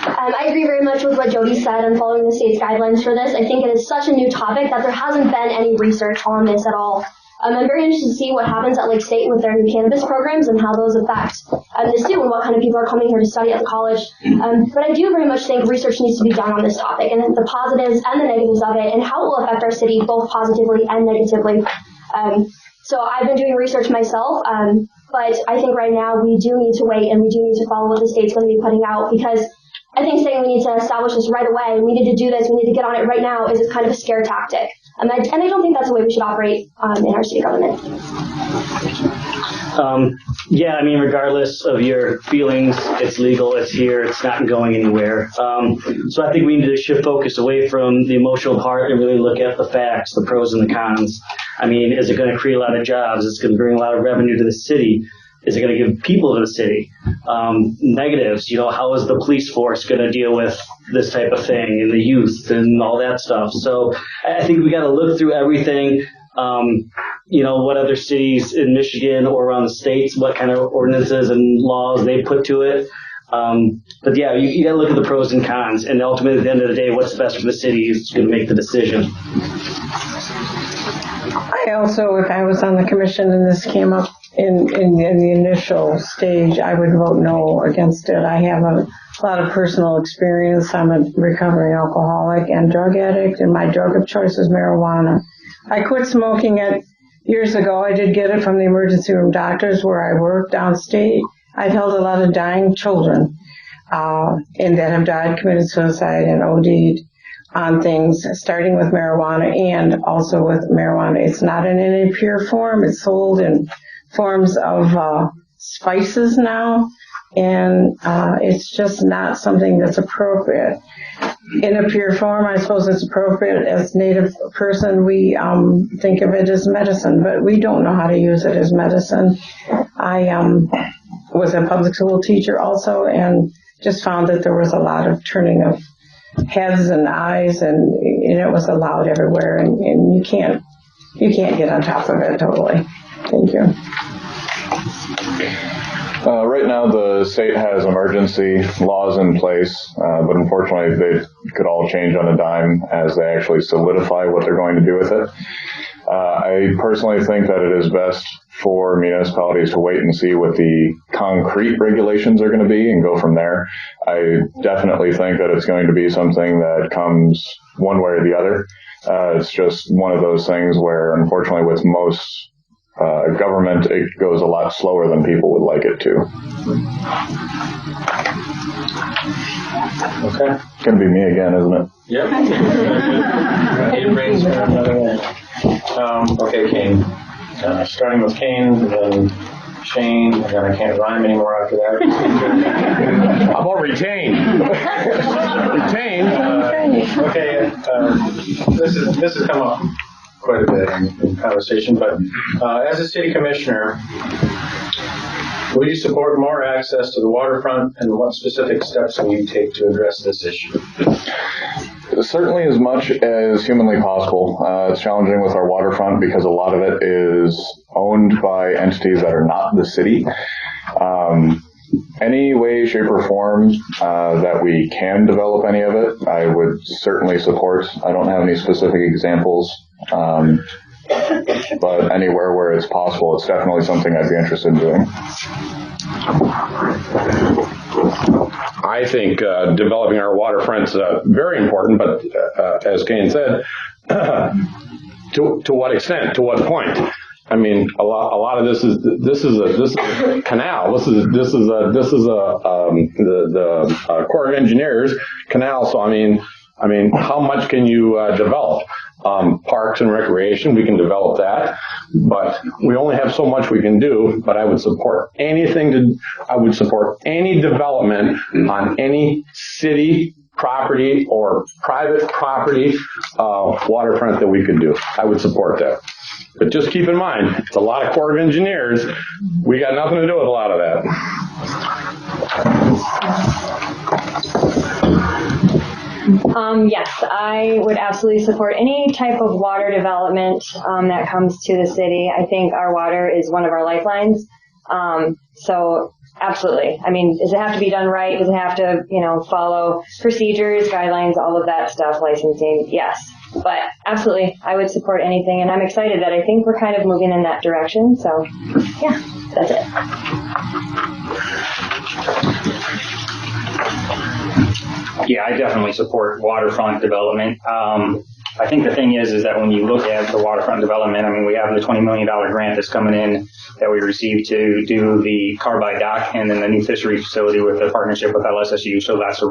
I agree very much with what Jody said on following the state's guidelines for this. I think it is such a new topic that there hasn't been any research on this at all. I'm very interested to see what happens at Lake State with their new cannabis programs and how those affect the student and what kind of people are coming here to study at the college. But I do very much think research needs to be done on this topic and the positives and the negatives of it and how it will affect our city both positively and negatively. So I've been doing research myself, but I think right now we do need to wait and we do need to follow what the state's going to be putting out, because I think saying we need to establish this right away, we need to do this, we need to get on it right now is kind of a scare tactic. And I don't think that's the way we should operate in our city government. Regardless of your feelings, it's legal, it's here, it's not going anywhere. So I think we need to shift focus away from the emotional part and really look at the facts, the pros and the cons. Is it going to create a lot of jobs? Is it going to bring a lot of revenue to the city? Is it going to give people to the city? Negatives, how is the police force going to deal with this type of thing, and the youth and all that stuff? So I think we got to look through everything. What other cities in Michigan or around the states, what kind of ordinances and laws they put to it. You got to look at the pros and cons, and ultimately at the end of the day, what's best for the city is going to make the decision. I also, if I was on the commission and this came up in the initial stage, I would vote no against it. I have a lot of personal experience. I'm a recovering alcoholic and drug addict, and my drug of choice is marijuana. I quit smoking it years ago. I did get it from the emergency room doctors where I worked downstate. I've held a lot of dying children and that have died, committed suicide, and OD'd on things, starting with marijuana and also with marijuana. It's not in any pure form. It's sold in forms of spices now, and it's just not something that's appropriate. In a pure form, I suppose it's appropriate. As Native person, we think of it as medicine, but we don't know how to use it as medicine. I was a public school teacher also, and just found that there was a lot of turning of heads and eyes, and it was allowed everywhere, and you can't get on top of it totally. Thank you. Right now, the state has emergency laws in place, but unfortunately, they could all change on a dime as they actually solidify what they're going to do with it. I personally think that it is best for municipalities to wait and see what the concrete regulations are going to be and go from there. I definitely think that it's going to be something that comes one way or the other. It's just one of those things where, unfortunately, with most government, it goes a lot slower than people would like it to. Okay. It's going to be me again, isn't it? Yep. Hand raised for another one. Okay, Kane. Starting with Kane, then Shane, and then I can't rhyme anymore after that. How about retain? Retain. Okay. This has come up quite a bit in conversation, but as a city commissioner, will you support more access to the waterfront, and what specific steps will you take to address this issue? Certainly as much as humanly possible. It's challenging with our waterfront because a lot of it is owned by entities that are not the city. Any way, shape, or form that we can develop any of it, I would certainly support. I don't have any specific examples, but anywhere where it's possible, it's definitely something I'd be interested in doing. I think developing our waterfront is very important, but as Kane said, to what extent, to what point? I mean, a lot of this is a canal. This is the Corps of Engineers canal. So I mean, how much can you develop? Parks and recreation, we can develop that, but we only have so much we can do. But I would support any development on any city property or private property waterfront that we could do. I would support that. But just keep in mind, it's a lot of Corps of Engineers. We got nothing to do with a lot of that. Yes, I would absolutely support any type of water development that comes to the city. I think our water is one of our lifelines. So absolutely. I mean, does it have to be done right? Does it have to, follow procedures, guidelines, all of that stuff, licensing? Yes. But absolutely, I would support anything, and I'm excited that I think we're kind of moving in that direction. So, yeah, that's it. Yeah, I definitely support waterfront development. I think the thing is that when you look at the waterfront development, I mean, we have the $20 million grant that's coming in that we received to do the carbide dock and then the new fishery facility with the partnership with LSSU. So that's a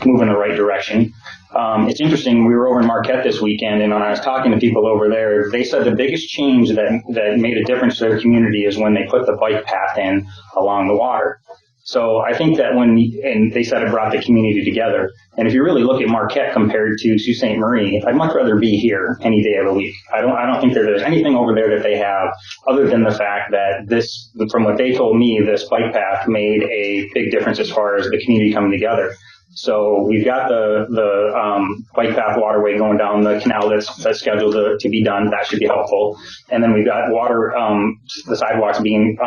move in the right direction. It's interesting. We were over in Marquette this weekend, and when I was talking to people over there, they said the biggest change that made a difference to their community is when they put the bike path in along the water. So I think that and they said it brought the community together. And if you really look at Marquette compared to Sault Ste. Marie, I'd much rather be here any day of the week. I don't think there's anything over there that they have other than the fact that this, from what they told me, this bike path made a big difference as far as the community coming together. So we've got the bike path waterway going down the canal that's scheduled to be done. That should be helpful. And then we've got water, the sidewalks being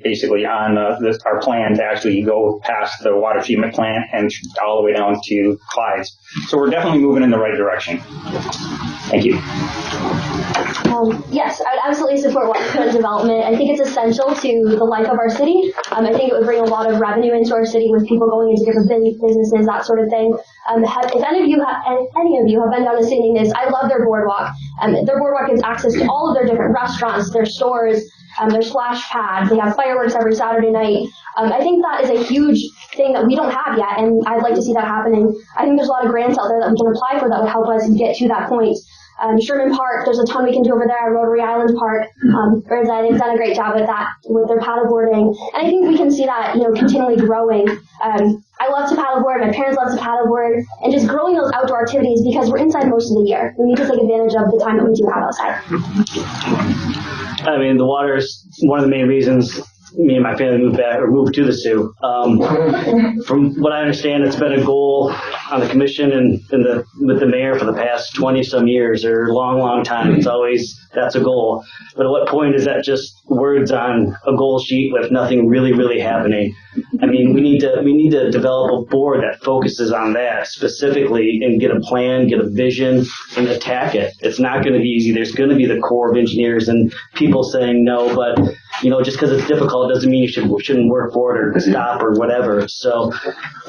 basically on our plan to actually go past the water treatment plant and all the way down to Clyde's. So we're definitely moving in the right direction. Thank you. Yes, I would absolutely support waterfront development. I think it's essential to the life of our city. I think it would bring a lot of revenue into our city with people going into different businesses, that sort of thing. If any of you have been down to St. Ignace, I love their boardwalk. Their boardwalk gives access to all of their different restaurants, their stores, their splash pads. They have fireworks every Saturday night. I think that is a huge thing that we don't have yet, and I'd like to see that happening. I think there's a lot of grants out there that we can apply for that would help us get to that point. Sherman Park, there's a ton we can do over there. Rotary Island Park, they've done a great job with that, with their paddleboarding. And I think we can see that, continually growing. I love to paddleboard, my parents love to paddleboard, and just growing those outdoor activities because we're inside most of the year. We need to take advantage of the time that we do have outside. I mean, the water is one of the main reasons me and my family moved to the Sioux. From what I understand, it's been a goal on the commission and with the mayor for the past 20 some years, or long time. It's always, that's a goal. But at what point is that just words on a goal sheet with nothing really happening? I mean, we need to develop a board that focuses on that specifically and get a plan, get a vision, and attack it. It's not going to be easy. There's going to be the Corps of Engineers and people saying no, but just because it's difficult doesn't mean you shouldn't work for it or stop or whatever. So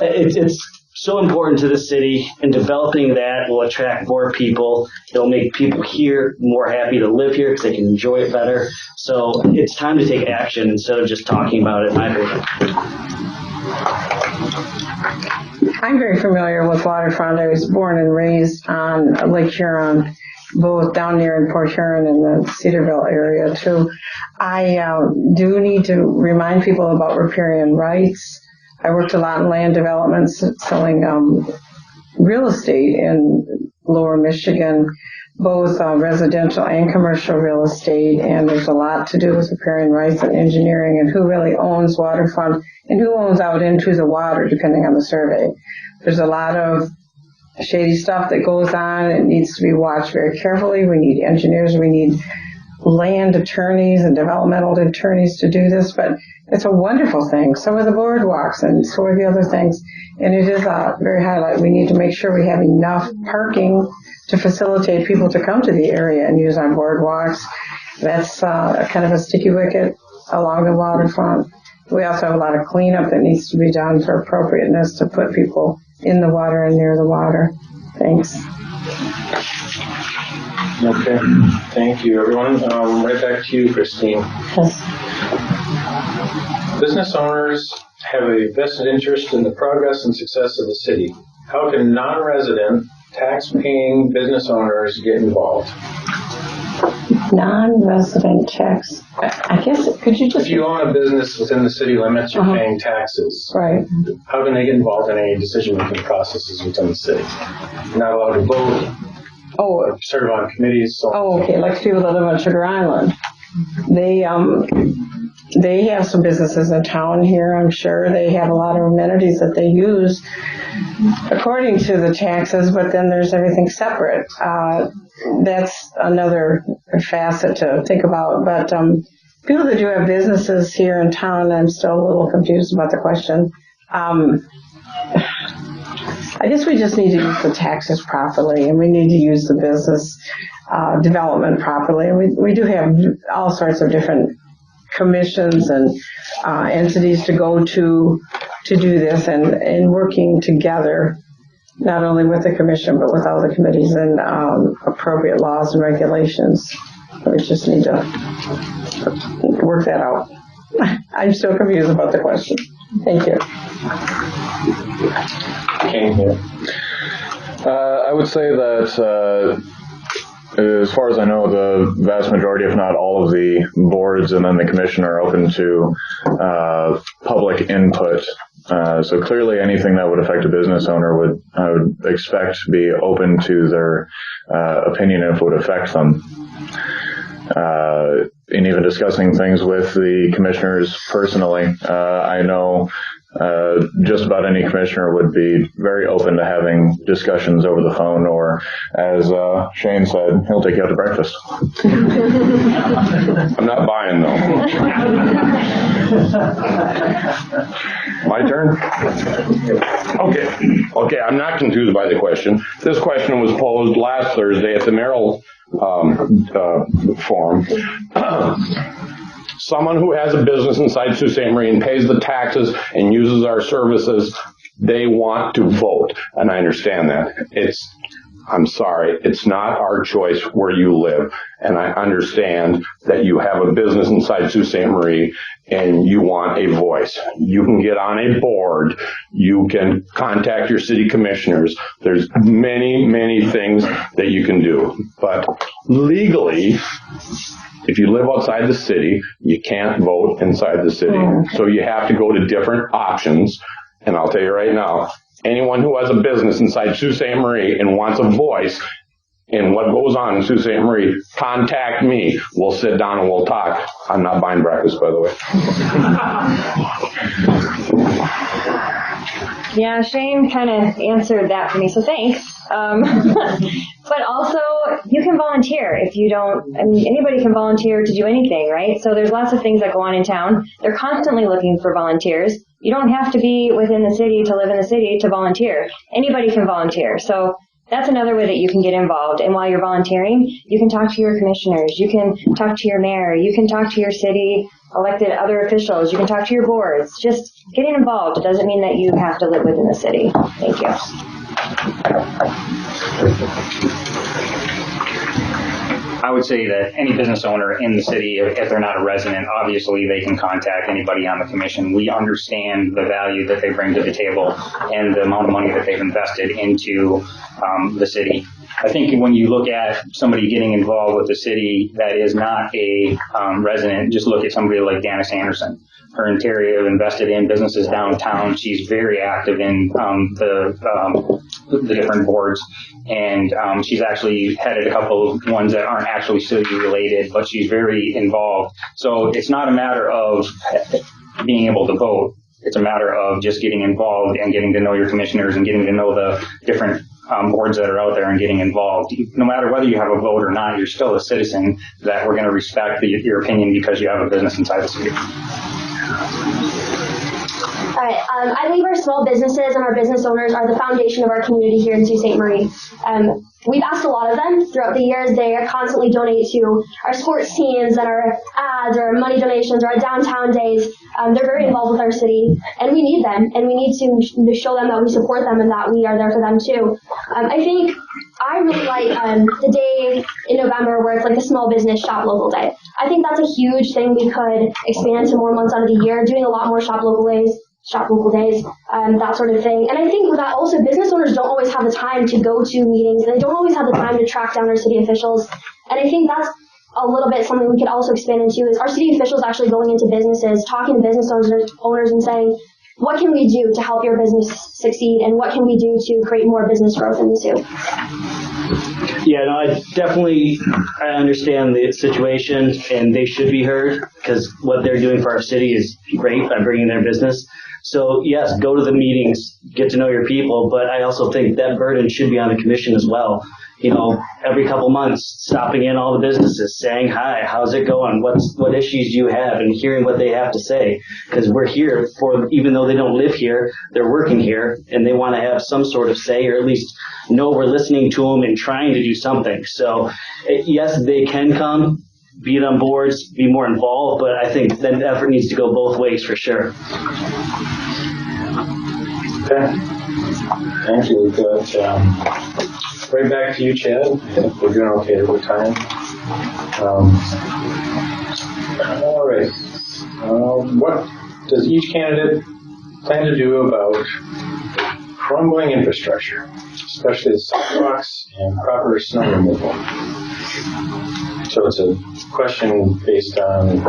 it's so important to the city, and developing that will attract more people. It'll make people here more happy to live here because they can enjoy it better. So it's time to take action instead of just talking about it, in my opinion. I'm very familiar with Waterfront. I was born and raised on Lake Huron, both down near in Port Huron and the Cedarville area too. I do need to remind people about riparian rights. I worked a lot in land developments, selling real estate in lower Michigan, both residential and commercial real estate, and there's a lot to do with riparian rights and engineering and who really owns waterfront and who owns out into the water, depending on the survey. There's a lot of shady stuff that goes on. It needs to be watched very carefully. We need engineers, we need land attorneys and developmental attorneys to do this, but it's a wonderful thing. So are the boardwalks and so are the other things. And it is a very highlight. We need to make sure we have enough parking to facilitate people to come to the area and use our boardwalks. That's kind of a sticky wicket along the waterfront. We also have a lot of cleanup that needs to be done for appropriateness to put people in the water and near the water. Thanks. Okay, thank you, everyone. Right back to you, Christine. Yes. Business owners have a vested interest in the progress and success of the city. How can non-resident, tax-paying business owners get involved? Non-resident tax. I guess, could you just... If you own a business within the city limits, you're paying taxes. Right. How can they get involved in any decision-making processes within the city? You're not allowed to vote. Oh, serve on committees. So okay, like people that live on Sugar Island. They have some businesses in town here, I'm sure. They have a lot of amenities that they use according to the taxes, but then there's everything separate. That's another facet to think about. But people that do have businesses here in town, I'm still a little confused about the question. I guess we just need to use the taxes properly, and we need to use the business development properly. And we do have all sorts of different commissions and entities to go to do this, and working together, not only with the commission, but with all the committees and appropriate laws and regulations. We just need to work that out. I'm still confused about the question. Thank you. I would say that as far as I know, the vast majority, if not all of the boards and then the commission are open to public input. So clearly anything that would affect a business owner I would expect to be open to their opinion if it would affect them. And even discussing things with the commissioners personally. I know just about any commissioner would be very open to having discussions over the phone, or as Shane said, he'll take you out to breakfast. I'm not buying though. My turn? Okay, I'm not confused by the question. This question was posed last Thursday at the Merrill forum. Someone who has a business inside Sault Ste. Marie and pays the taxes and uses our services, they want to vote. And I understand that. It's I'm sorry, it's not our choice where you live. And I understand that you have a business inside Sault Ste. Marie and you want a voice. You can get on a board. You can contact your city commissioners. There's many, many things that you can do. But legally, if you live outside the city, you can't vote inside the city. So you have to go to different options. And I'll tell you right now, anyone who has a business inside Sault Ste. Marie and wants a voice in what goes on in Sault Ste. Marie, contact me. We'll sit down and we'll talk. I'm not buying breakfast, by the way. Yeah, Shane kind of answered that for me, so thanks. But also, you can volunteer if you don't, I mean, anybody can volunteer to do anything, right? So there's lots of things that go on in town. They're constantly looking for volunteers. You don't have to be within the city to live in the city to volunteer. Anybody can volunteer. So that's another way that you can get involved. And while you're volunteering, you can talk to your commissioners. You can talk to your mayor. You can talk to your city elected other officials. You can talk to your boards. Just getting involved doesn't mean that you have to live within the city. Thank you. I would say that any business owner in the city, if they're not a resident, obviously they can contact anybody on the commission. We understand the value that they bring to the table and the amount of money that they've invested into the city. I think when you look at somebody getting involved with the city that is not a resident, just look at somebody like Janice Anderson. Her and Terry have invested in businesses downtown. She's very active in the different boards, and she's actually headed a couple of ones that aren't actually city related, but she's very involved. So it's not a matter of being able to vote. It's a matter of just getting involved and getting to know your commissioners and getting to know the different boards that are out there and getting involved. No matter whether you have a vote or not, you're still a citizen that we're going to respect your opinion because you have a business inside the city. All right, I believe our small businesses and our business owners are the foundation of our community here in Sault Ste. Marie. We've asked a lot of them throughout the years. They constantly donate to our sports teams and our ads or our money donations or our downtown days. They're very involved with our city, and we need them, and we need to show them that we support them and that we are there for them too. I think I really like the day in November where it's like the small business shop local day. I think that's a huge thing we could expand to more months out of the year, doing a lot more shop local days, that sort of thing. And I think that also business owners don't always have the time to go to meetings. They don't always have the time to track down our city officials. And I think that's a little bit something we could also expand into is our city officials actually going into businesses, talking to business owners and saying, what can we do to help your business succeed, and what can we do to create more business growth in the Sioux? Yeah, no, I understand the situation, and they should be heard because what they're doing for our city is great by bringing their business. So yes, go to the meetings, get to know your people, but I also think that burden should be on the commission as well. You know, every couple months, stopping in all the businesses, saying hi, how's it going, what issues do you have, and hearing what they have to say. Because we're here for, even though they don't live here, they're working here, and they want to have some sort of say, or at least know we're listening to them and trying to do something. So yes, they can come, be on boards, be more involved, but I think that effort needs to go both ways for sure. Okay. Thank you. We've got right back to you, Chad. We're doing okay with time. All right. What does each candidate plan to do about crumbling infrastructure, especially sidewalks and proper snow removal? So it's a question based on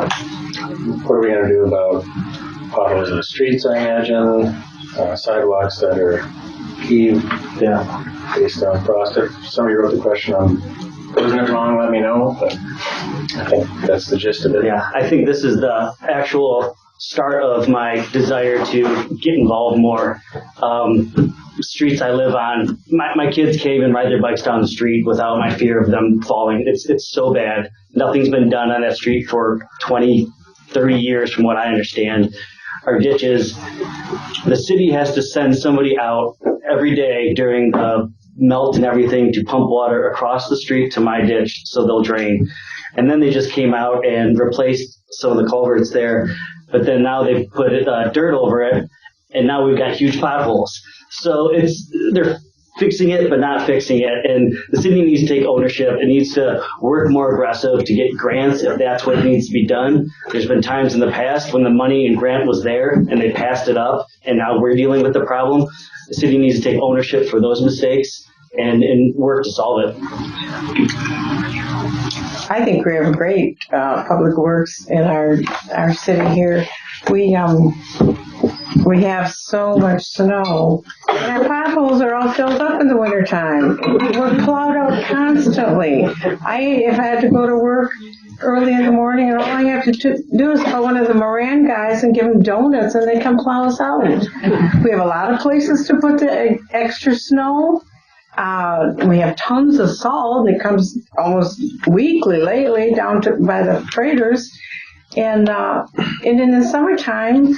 what are we going to do about potholes in the streets, I imagine, sidewalks that are heaved, based on frost. If somebody wrote the question on wasn't it wrong, let me know, but I think that's the gist of it. Yeah, I think this is the actual start of my desire to get involved more. Streets I live on, my kids can't even ride their bikes down the street without my fear of them falling. It's so bad. Nothing's been done on that street for 20, 30 years from what I understand. Our ditches, the city has to send somebody out every day during the melt and everything to pump water across the street to my ditch so they'll drain. And then they just came out and replaced some of the culverts there, but then now they've put dirt over it, and now we've got huge potholes. So they're fixing it, but not fixing it. And the city needs to take ownership. It needs to work more aggressive to get grants if that's what needs to be done. There's been times in the past when the money and grant was there and they passed it up, and now we're dealing with the problem. The city needs to take ownership for those mistakes and work to solve it. I think we have great public works in our city here. We have so much snow, and our potholes are all filled up in the wintertime. We're plowed out constantly. If I had to go to work early in the morning, and all I have to do is call one of the Moran guys and give them donuts, and they come plow us out. We have a lot of places to put the extra snow. We have tons of salt. It comes almost weekly lately down by the freighters. And in the summertime,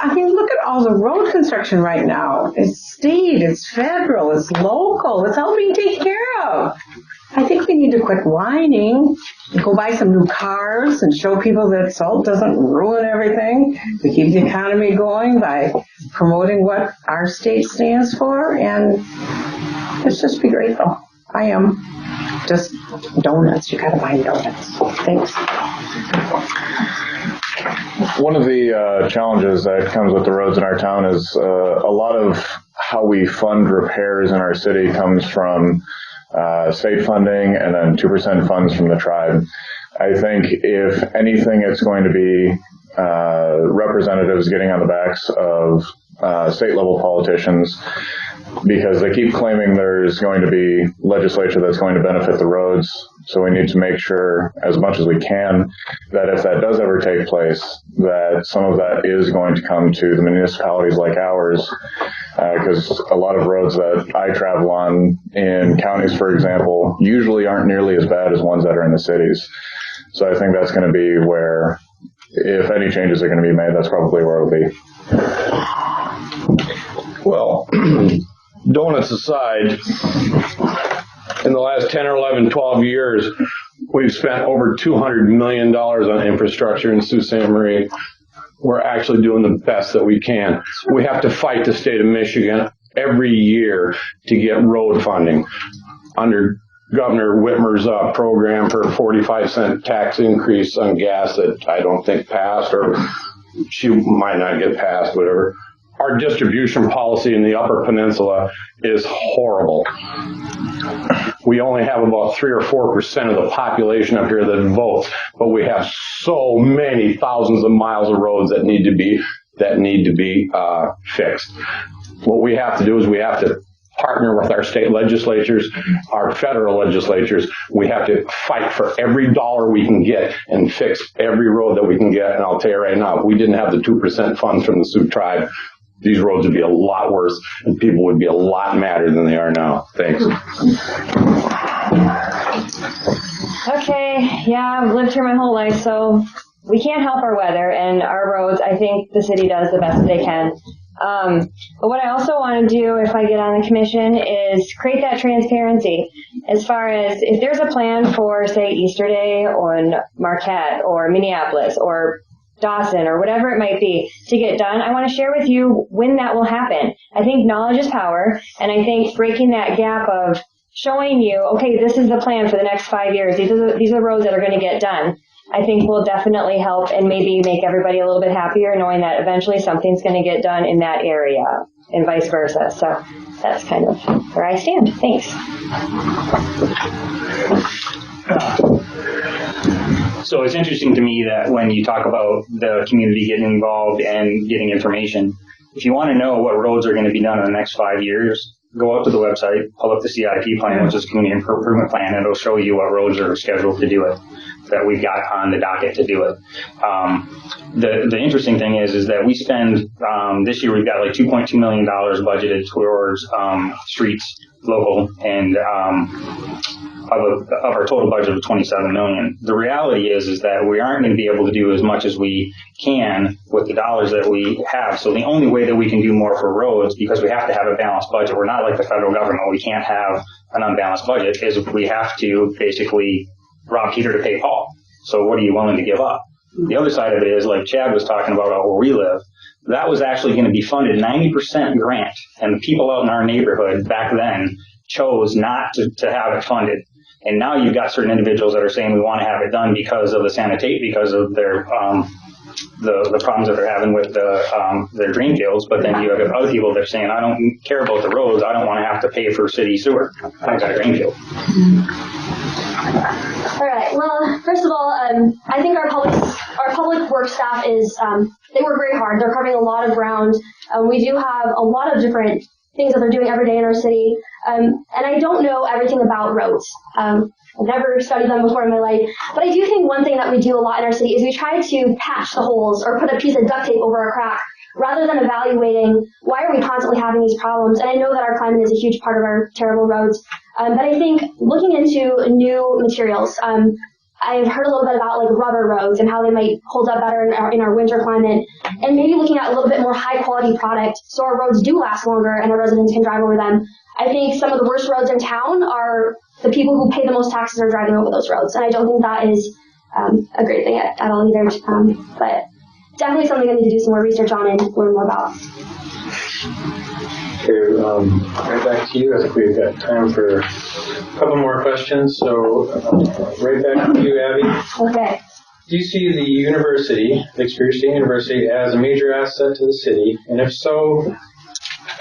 I mean, look at all the road construction right now. It's state, it's federal, it's local. It's all being taken care of. I think we need to quit whining and go buy some new cars and show people that salt doesn't ruin everything. We keep the economy going by promoting what our state stands for, and let's just be grateful. I am. Just donuts. You gotta buy donuts. Thanks. One of the challenges that comes with the roads in our town is a lot of how we fund repairs in our city comes from state funding and then 2% funds from the tribe. I think if anything, it's going to be representatives getting on the backs of state level politicians, because they keep claiming there's going to be legislature that's going to benefit the roads. So we need to make sure, as much as we can, that if that does ever take place, that some of that is going to come to the municipalities like ours, because a lot of roads that I travel on in counties, for example, usually aren't nearly as bad as ones that are in the cities. So I think that's going to be where, if any changes are going to be made, that's probably where it'll be. Well, donuts aside, in the last 10 or 11, 12 years, we've spent over $200 million on infrastructure in Sault Ste. Marie. We're actually doing the best that we can. We have to fight the state of Michigan every year to get road funding. Under Governor Whitmer's program for 45-cent tax increase on gas that I don't think passed, or she might not get passed, whatever. Our distribution policy in the Upper Peninsula is horrible. We only have about 3 or 4% of the population up here that votes, but we have so many thousands of miles of roads that need to be fixed. What we have to do is we have to partner with our state legislatures, our federal legislatures. We have to fight for every dollar we can get and fix every road that we can get. And I'll tell you right now, if we didn't have the 2% funds from the Sioux tribe, these roads would be a lot worse and people would be a lot madder than they are now. Thanks. Okay, yeah, I've lived here my whole life, so we can't help our weather and our roads. I think the city does the best that they can. But what I also want to do if I get on the commission is create that transparency as far as if there's a plan for, say, Easter Day or Marquette or Minneapolis or Dawson or whatever it might be to get done. I want to share with you when that will happen. I think knowledge is power, and I think breaking that gap of showing you, okay, this is the plan for the next 5 years. These are the roads that are going to get done. I think will definitely help and maybe make everybody a little bit happier knowing that eventually something's going to get done in that area and vice versa. So that's kind of where I stand. Thanks. So it's interesting to me that when you talk about the community getting involved and getting information, if you want to know what roads are going to be done in the next 5 years, go up to the website, pull up the CIP plan, which is Community Improvement Plan, and it'll show you what roads are scheduled to do it, that we've got on the docket to do it. The interesting thing is that we spend, this year we've got like $2.2 million budgeted towards streets, local, and of our total budget of $27 million. The reality is that we aren't going to be able to do as much as we can with the dollars that we have. So the only way that we can do more for roads, because we have to have a balanced budget, we're not like the federal government, we can't have an unbalanced budget, is we have to basically rob Peter to pay Paul. So what are you willing to give up? the other side of it is, like Chad was talking about where we live, that was actually going to be funded 90% grant. And the people out in our neighborhood back then chose not to have it funded. And now you've got certain individuals that are saying we want to have it done because of the because of their the problems that they're having with their drain fields. But then you have other people that are saying, I don't care about the roads. I don't want to have to pay for city sewer. I've got a drain field. All right. Well, first of all, I think our public works staff is they work very hard. They're covering a lot of ground. We do have a lot of different things that they're doing every day in our city. And I don't know everything about roads. I've never studied them before in my life. But I do think one thing that we do a lot in our city is we try to patch the holes or put a piece of duct tape over a crack rather than evaluating why are we constantly having these problems. And I know that our climate is a huge part of our terrible roads. But I think looking into new materials, I've heard a little bit about like rubber roads and how they might hold up better in our winter climate, and maybe looking at a little bit more high quality product so our roads do last longer and our residents can drive over them. I think some of the worst roads in town are the people who pay the most taxes are driving over those roads, and I don't think that is a great thing at all either. But definitely something I need to do some more research on and learn more about. Okay, right back to you. I think we've got time for a couple more questions. So right back to you, Abby. Okay. Do you see the university, Lake Superior State University, as a major asset to the city? And if so,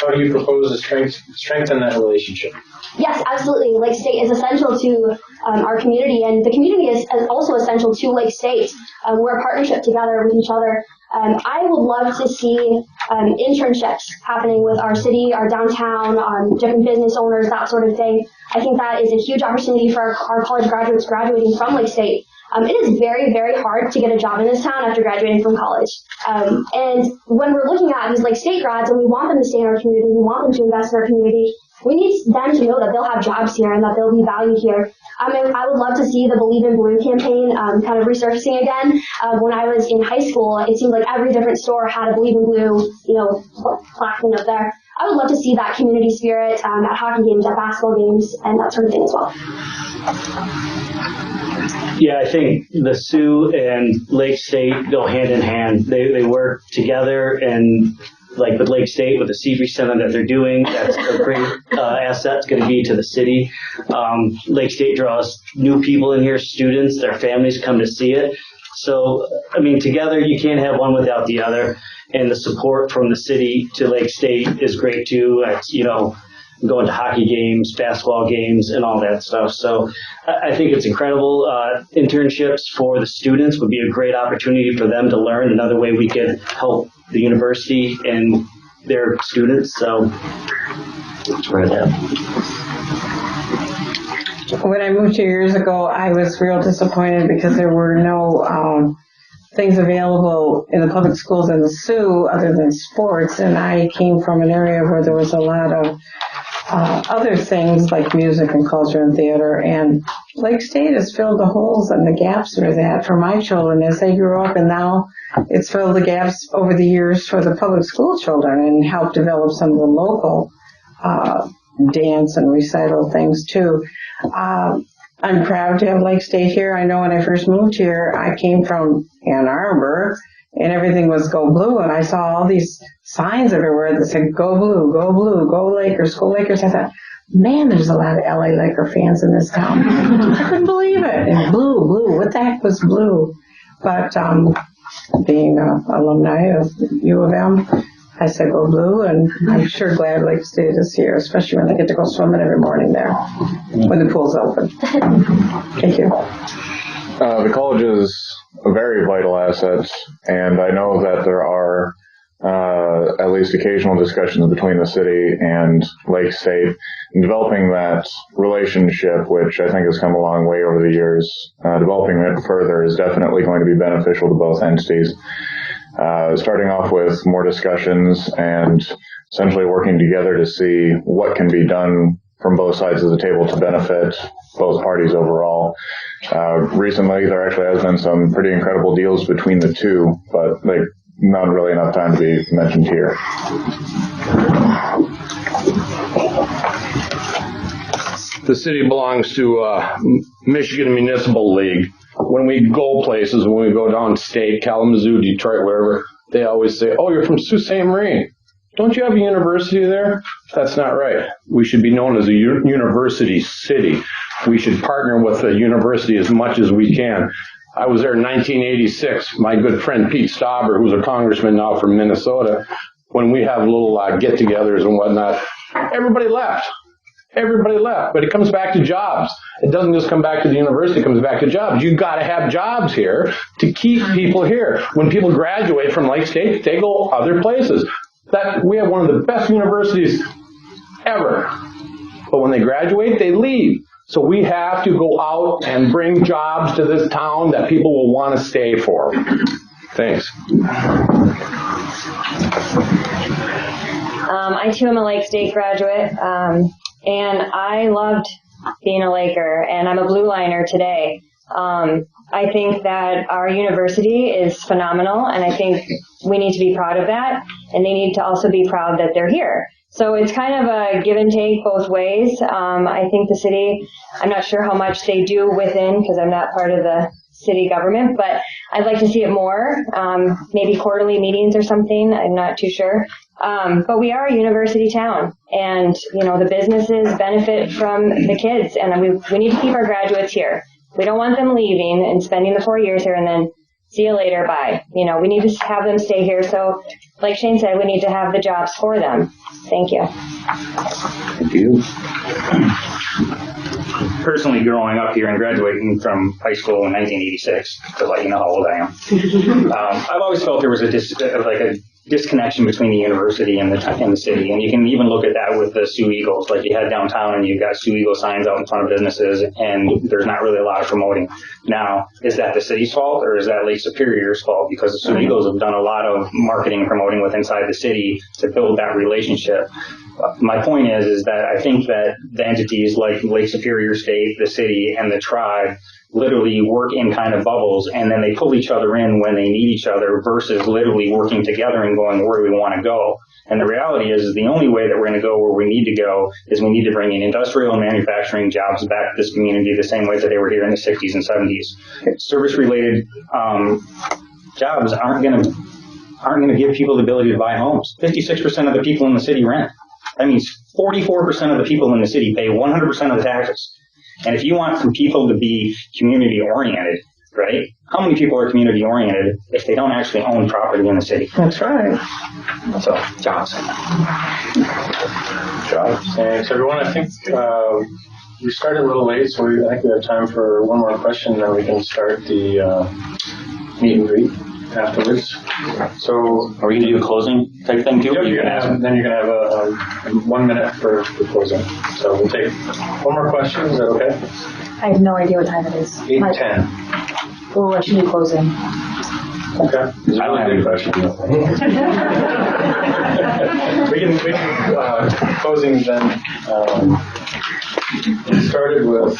how do you propose to strengthen that relationship? Yes, absolutely. Lake State is essential to our community, and the community is also essential to Lake State. We're a partnership together with each other. I would love to see internships happening with our city, our downtown, different business owners, that sort of thing. I think that is a huge opportunity for our college graduates graduating from Lake State. It is very, very hard to get a job in this town after graduating from college. And when we're looking at these Lake State grads and we want them to stay in our community, we want them to invest in our community, we need them to know that they'll have jobs here and that they'll be valued here. I would love to see the Believe in Blue campaign kind of resurfacing again. When I was in high school, it seemed like every different store had a Believe in Blue, plaque thing up there. I would love to see that community spirit at hockey games, at basketball games, and that sort of thing as well. Yeah, I think the Sioux and Lake State go hand in hand. They work together, and like with Lake State, with the Seabury Center that they're doing, that's a great asset. It's going to be to the city. Lake State draws new people in here, students, their families come to see it. So, I mean, together you can't have one without the other. And the support from the city to Lake State is great too. It's, going to hockey games, basketball games, and all that stuff. So I think it's incredible. Internships for the students would be a great opportunity for them to learn another way we could help the university and their students. So that's where that. When I moved here years ago, I was real disappointed because there were no things available in the public schools in the Sioux other than sports, and I came from an area where there was a lot of other things like music and culture and theater, and Lake State has filled the holes and the gaps for that for my children as they grew up, and now it's filled the gaps over the years for the public school children and helped develop some of the local dance and recital things too. I'm proud to have Lake State here. I know when I first moved here, I came from Ann Arbor, and everything was go blue, and I saw all these signs everywhere that said go blue, go Lakers, go Lakers. I thought, man, there's a lot of LA Laker fans in this town. I couldn't believe it. And blue, what the heck was blue? But being an alumni of U of M, I said go blue, and I'm sure glad Lake State is here, especially when I get to go swimming every morning there when the pool's open. Thank you. The college is a very vital asset, and I know that there are at least occasional discussions between the city and Lake State in developing that relationship, which I think has come a long way over the years. Developing it further is definitely going to be beneficial to both entities. Starting off with more discussions and essentially working together to see what can be done from both sides of the table to benefit both parties overall. Recently, there actually has been some pretty incredible deals between the two, but not really enough time to be mentioned here. The city belongs to Michigan Municipal League, when we go places, when we go downstate, Kalamazoo, Detroit, wherever, they always say, oh, you're from Sault Ste. Marie. Don't you have a university there? That's not right. We should be known as a university city. We should partner with the university as much as we can. I was there in 1986. My good friend Pete Stauber, who's a congressman now from Minnesota, when we have little get-togethers and whatnot, everybody left. Everybody left. But it comes back to jobs. It doesn't just come back to the university, it comes back to jobs. You've got to have jobs here to keep people here. When people graduate from Lake State, they go other places. We have one of the best universities ever. But when they graduate, they leave. So we have to go out and bring jobs to this town that people will want to stay for. Thanks. I too am a Lake State graduate, and I loved being a Laker, and I'm a Blue Liner today. I think that our university is phenomenal, and I think we need to be proud of that, and they need to also be proud that they're here. So it's kind of a give and take both ways. I think the city, I'm not sure how much they do within, because I'm not part of the city government, but I'd like to see it more, maybe quarterly meetings or something. I'm not too sure. But we are a university town, and, the businesses benefit from the kids, and we need to keep our graduates here. We don't want them leaving and spending the 4 years here and then see you later, bye. We need to have them stay here. So, like Shane said, we need to have the jobs for them. Thank you. Thank you. Personally, growing up here and graduating from high school in 1986, to let you know how old I am, I've always felt there was a disconnection between the university and the city. And you can even look at that with the Sioux Eagles. Like, you head downtown and you've got Sioux Eagle signs out in front of businesses, and there's not really a lot of promoting. Now, is that the city's fault, or is that Lake Superior's fault? Because the Sioux Eagles have done a lot of marketing and promoting with inside the city to build that relationship. My point is that I think that the entities like Lake Superior State, the city, and the tribe literally work in kind of bubbles, and then they pull each other in when they need each other versus literally working together and going where we want to go. And the reality is the only way that we're going to go where we need to go is we need to bring in industrial and manufacturing jobs back to this community the same way that they were here in the 60s and 70s. Service-related jobs aren't going to give people the ability to buy homes. 56% of the people in the city rent. That means 44% of the people in the city pay 100% of the taxes. And if you want some people to be community-oriented, right, how many people are community-oriented if they don't actually own property in the city? That's right. So, jobs. Thanks, everyone. I think we started a little late, so I think we have time for one more question, then we can start the meet and greet afterwards. So, are we going to do a closing type thing too? Then you're going to have a 1 minute for closing. So we'll take one more question. Is that okay? I have no idea what time it is. 8:10. Well, I should be closing. Okay. I don't have any questions. we can closing then. We started with.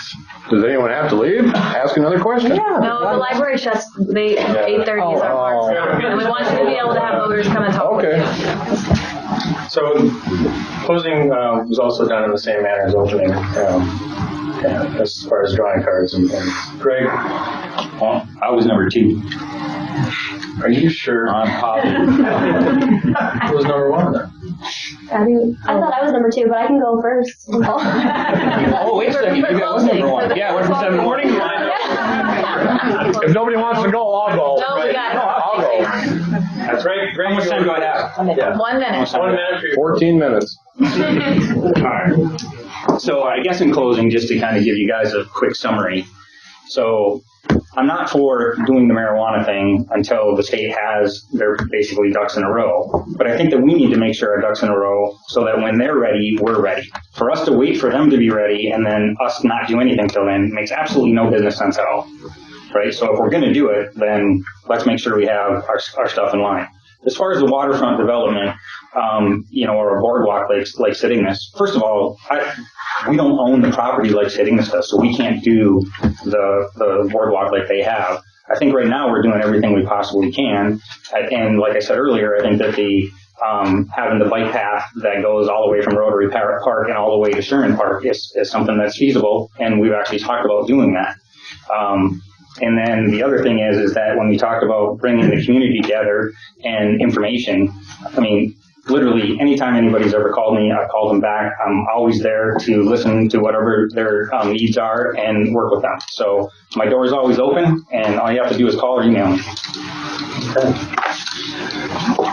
Does anyone have to leave? Ask another question. Yeah. No, the library shuts. 8:30 is our mark, and we want you to be able to have voters come and talk. Okay. So closing was also done in the same manner as opening, as far as drawing cards and things. Greg? Well, I was number 2. Are you sure? I'm positive. Who was number 1 then? I thought I was number 2, but I can go first. Oh, wait a second. Maybe I was number 1. Yeah, I went from 7 in the morning. If nobody wants to go, I'll go. No, we got it. I'll go. That's right. How much time do I have? Yeah. 1 minute. 1 minute for your 14 minutes. All right. So I guess in closing, just to kind of give you guys a quick summary. So I'm not for doing the marijuana thing until the state has their basically ducks in a row. But I think that we need to make sure our ducks in a row so that when they're ready, we're ready. For us to wait for them to be ready and then us not do anything till then makes absolutely no business sense at all. Right? So if we're going to do it, then let's make sure we have our stuff in line. As far as the waterfront development, or a boardwalk like Sittingness, first of all, we don't own the property like Sittingness does, so we can't do the boardwalk like they have. I think right now we're doing everything we possibly can, and like I said earlier, I think that the having the bike path that goes all the way from Rotary Park and all the way to Sherman Park is something that's feasible, and we've actually talked about doing that. And then the other thing is that when we talked about bringing the community together and information, I mean, literally anytime anybody's ever called me, I call them back. I'm always there to listen to whatever their needs are and work with them. So my door is always open, and all you have to do is call or email me.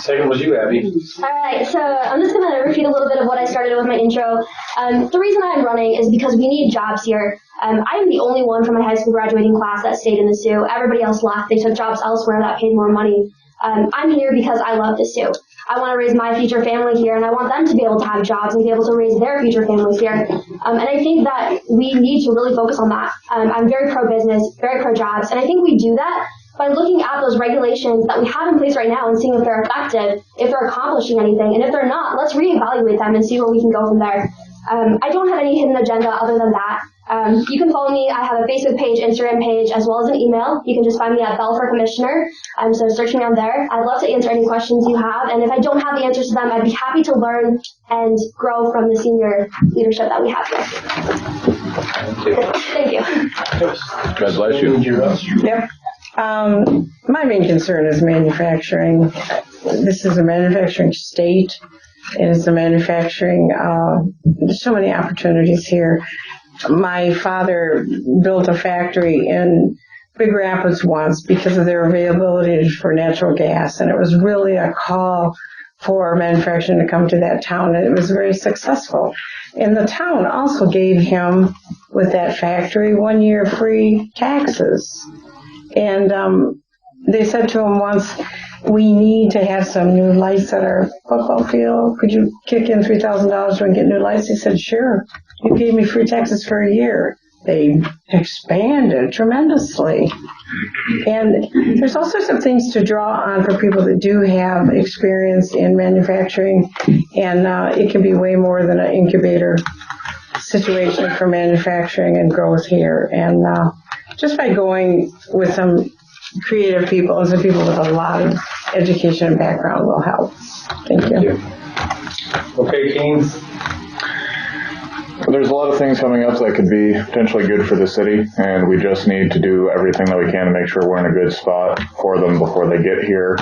Second was you, Abby. All right, so I'm just going to repeat a little bit of what I started with my intro. The reason I'm running is because we need jobs here. I'm the only one from my high school graduating class that stayed in the Sioux. Everybody else left. They took jobs elsewhere that paid more money. I'm here because I love the Sioux. I want to raise my future family here, and I want them to be able to have jobs and be able to raise their future families here. And I think that we need to really focus on that. I'm very pro-business, very pro-jobs, and I think we do that by looking at those regulations that we have in place right now and seeing if they're effective, if they're accomplishing anything, and if they're not, let's reevaluate them and see where we can go from there. I don't have any hidden agenda other than that. You can follow me. I have a Facebook page, Instagram page, as well as an email. You can just find me at Bell for Commissioner. So search me on there. I'd love to answer any questions you have. And if I don't have the answers to them, I'd be happy to learn and grow from the senior leadership that we have here. Thank you. God bless you. Yep. My main concern is manufacturing. This is a manufacturing state. It is a manufacturing, there's so many opportunities here. My father built a factory in Big Rapids once because of their availability for natural gas, and it was really a call for manufacturing to come to that town, and it was very successful. And the town also gave him, with that factory, 1 year free taxes. And they said to him once, we need to have some new lights at our football field. Could you kick in $3,000 and get new lights? He said, sure. You gave me free taxes for a year. They expanded tremendously. And there's all sorts of things to draw on for people that do have experience in manufacturing. And it can be way more than an incubator situation for manufacturing and growth here. And just by going with some creative people and some people with a lot of education and background will help. Thank you. Okay, Keane. There's a lot of things coming up that could be potentially good for the city, and we just need to do everything that we can to make sure we're in a good spot for them before they get here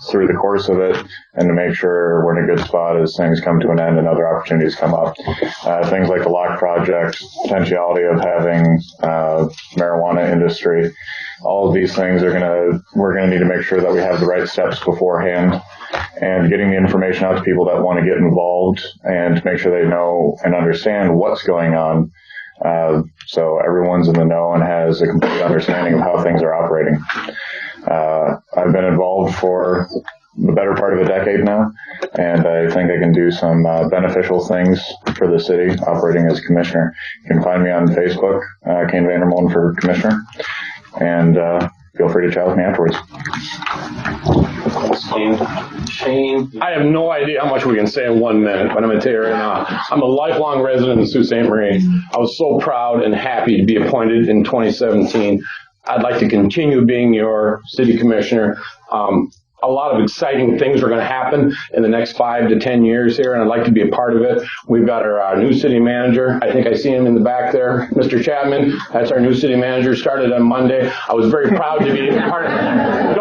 through the course of it, and to make sure we're in a good spot as things come to an end and other opportunities come up. Things like the lock project, potentiality of having marijuana industry, all of these things we're gonna need to make sure that we have the right steps beforehand, and getting the information out to people that want to get involved and to make sure they know and understand what's going on, so everyone's in the know and has a complete understanding of how things are operating. I've been involved for the better part of a decade now, and I think I can do some beneficial things for the city operating as commissioner. You can find me on Facebook, Kane Vandermolen for commissioner, and feel free to chat with me afterwards. Shane. I have no idea how much we can say in 1 minute, but I'm going to tell you right now, I'm a lifelong resident of Sault Ste. Marie. I was so proud and happy to be appointed in 2017. I'd like to continue being your city commissioner. A lot of exciting things are going to happen in the next 5 to 10 years here, and I'd like to be a part of it. We've got our new city manager. I think I see him in the back there, Mr. Chapman. That's our new city manager. Started on Monday. I was very proud to be part of it.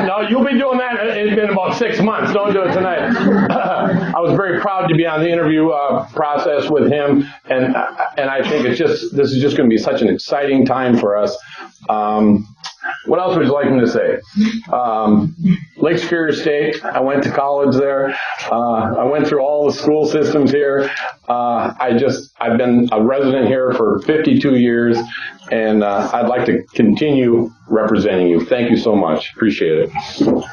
No, you'll be doing that in about 6 months. Don't do it tonight. I was very proud to be on the interview process with him, and I think this is just going to be such an exciting time for us. What else would you like me to say? Lake Superior State, I went to college there. I went through all the school systems here. I've been a resident here for 52 years, and I'd like to continue representing you. Thank you so much. Appreciate it.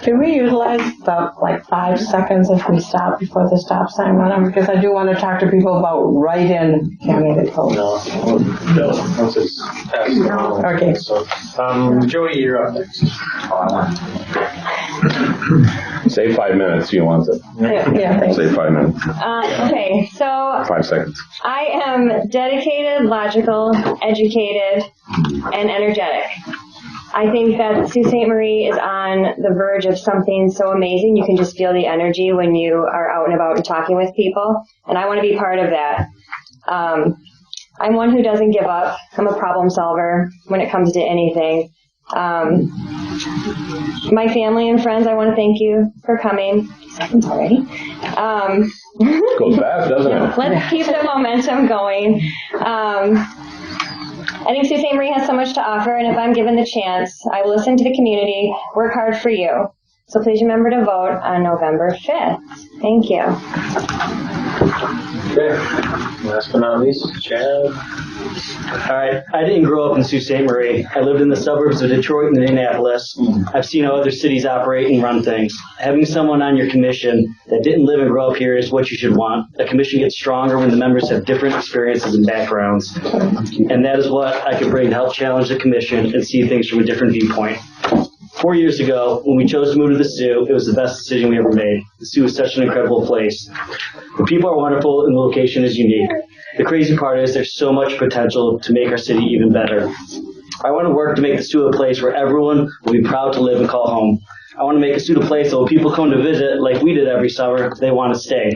Can we utilize the 5 seconds if we stop before the stop sign went on? Because I do want to talk to people about write-in candidate votes. No. Once it's passed. Okay. So, Joey, you're up next. Say 5 minutes. You want it? Yeah, thanks. Say 5 minutes. Okay, so 5 seconds. I am dedicated, logical, educated, and energetic. I think that Sault Ste. Marie is on the verge of something so amazing. You can just feel the energy when you are out and about and talking with people, and I want to be part of that. I'm one who doesn't give up. I'm a problem solver when it comes to anything. My family and friends, I want to thank you for coming. Seconds already. Goes fast, doesn't it? Let's keep the momentum going. I think Sault Ste. Marie has so much to offer, and if I'm given the chance, I will listen to the community, work hard for you. So please remember to vote on November 5th. Thank you. Okay. Last but not least, Chad. All right. I didn't grow up in Sault Ste. Marie. I lived in the suburbs of Detroit and Indianapolis. I've seen how other cities operate and run things. Having someone on your commission that didn't live and grow up here is what you should want. A commission gets stronger when the members have different experiences and backgrounds. And that is what I could bring to help challenge the commission and see things from a different viewpoint. 4 years ago, when we chose to move to the Sioux, it was the best decision we ever made. The Sioux is such an incredible place. The people are wonderful and the location is unique. The crazy part is there's so much potential to make our city even better. I want to work to make the Sioux a place where everyone will be proud to live and call home. I want to make the Sioux a place that when people come to visit, like we did every summer, they want to stay.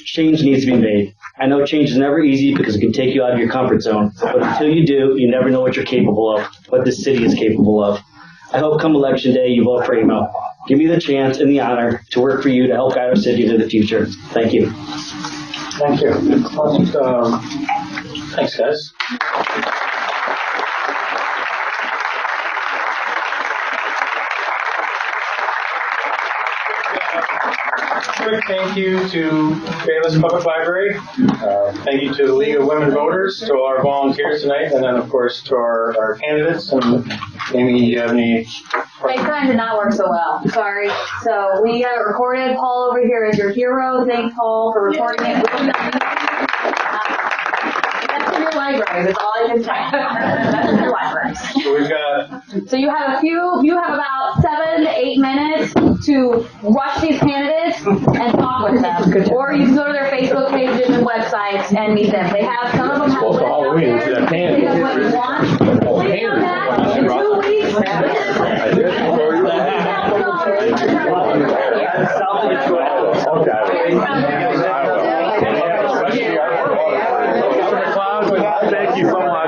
Change needs to be made. I know change is never easy because it can take you out of your comfort zone. But until you do, you never know what you're capable of, what this city is capable of. I hope come election day you vote for Emo. Give me the chance and the honor to work for you to help guide our city into the future. Thank you. Thank you. Thanks, guys. Quick thank you to Bayless Public Library. Thank you to the League of Women Voters, to all our volunteers tonight, and then of course to our candidates. And Amy, you have any? FaceTime did not work so well. Sorry. So we got it recorded. Paul over here is your hero. Thanks, Paul, for recording it. That's the new libraries. That's all I can say. That's the new libraries. So we've got. So you have about 7 to 8 minutes to rush these candidates and talk with them. Or you can go to their Facebook pages and websites and meet them. They have, some of them have lists out there. Think of what you want. Please come back in 2 weeks. Thank you so much.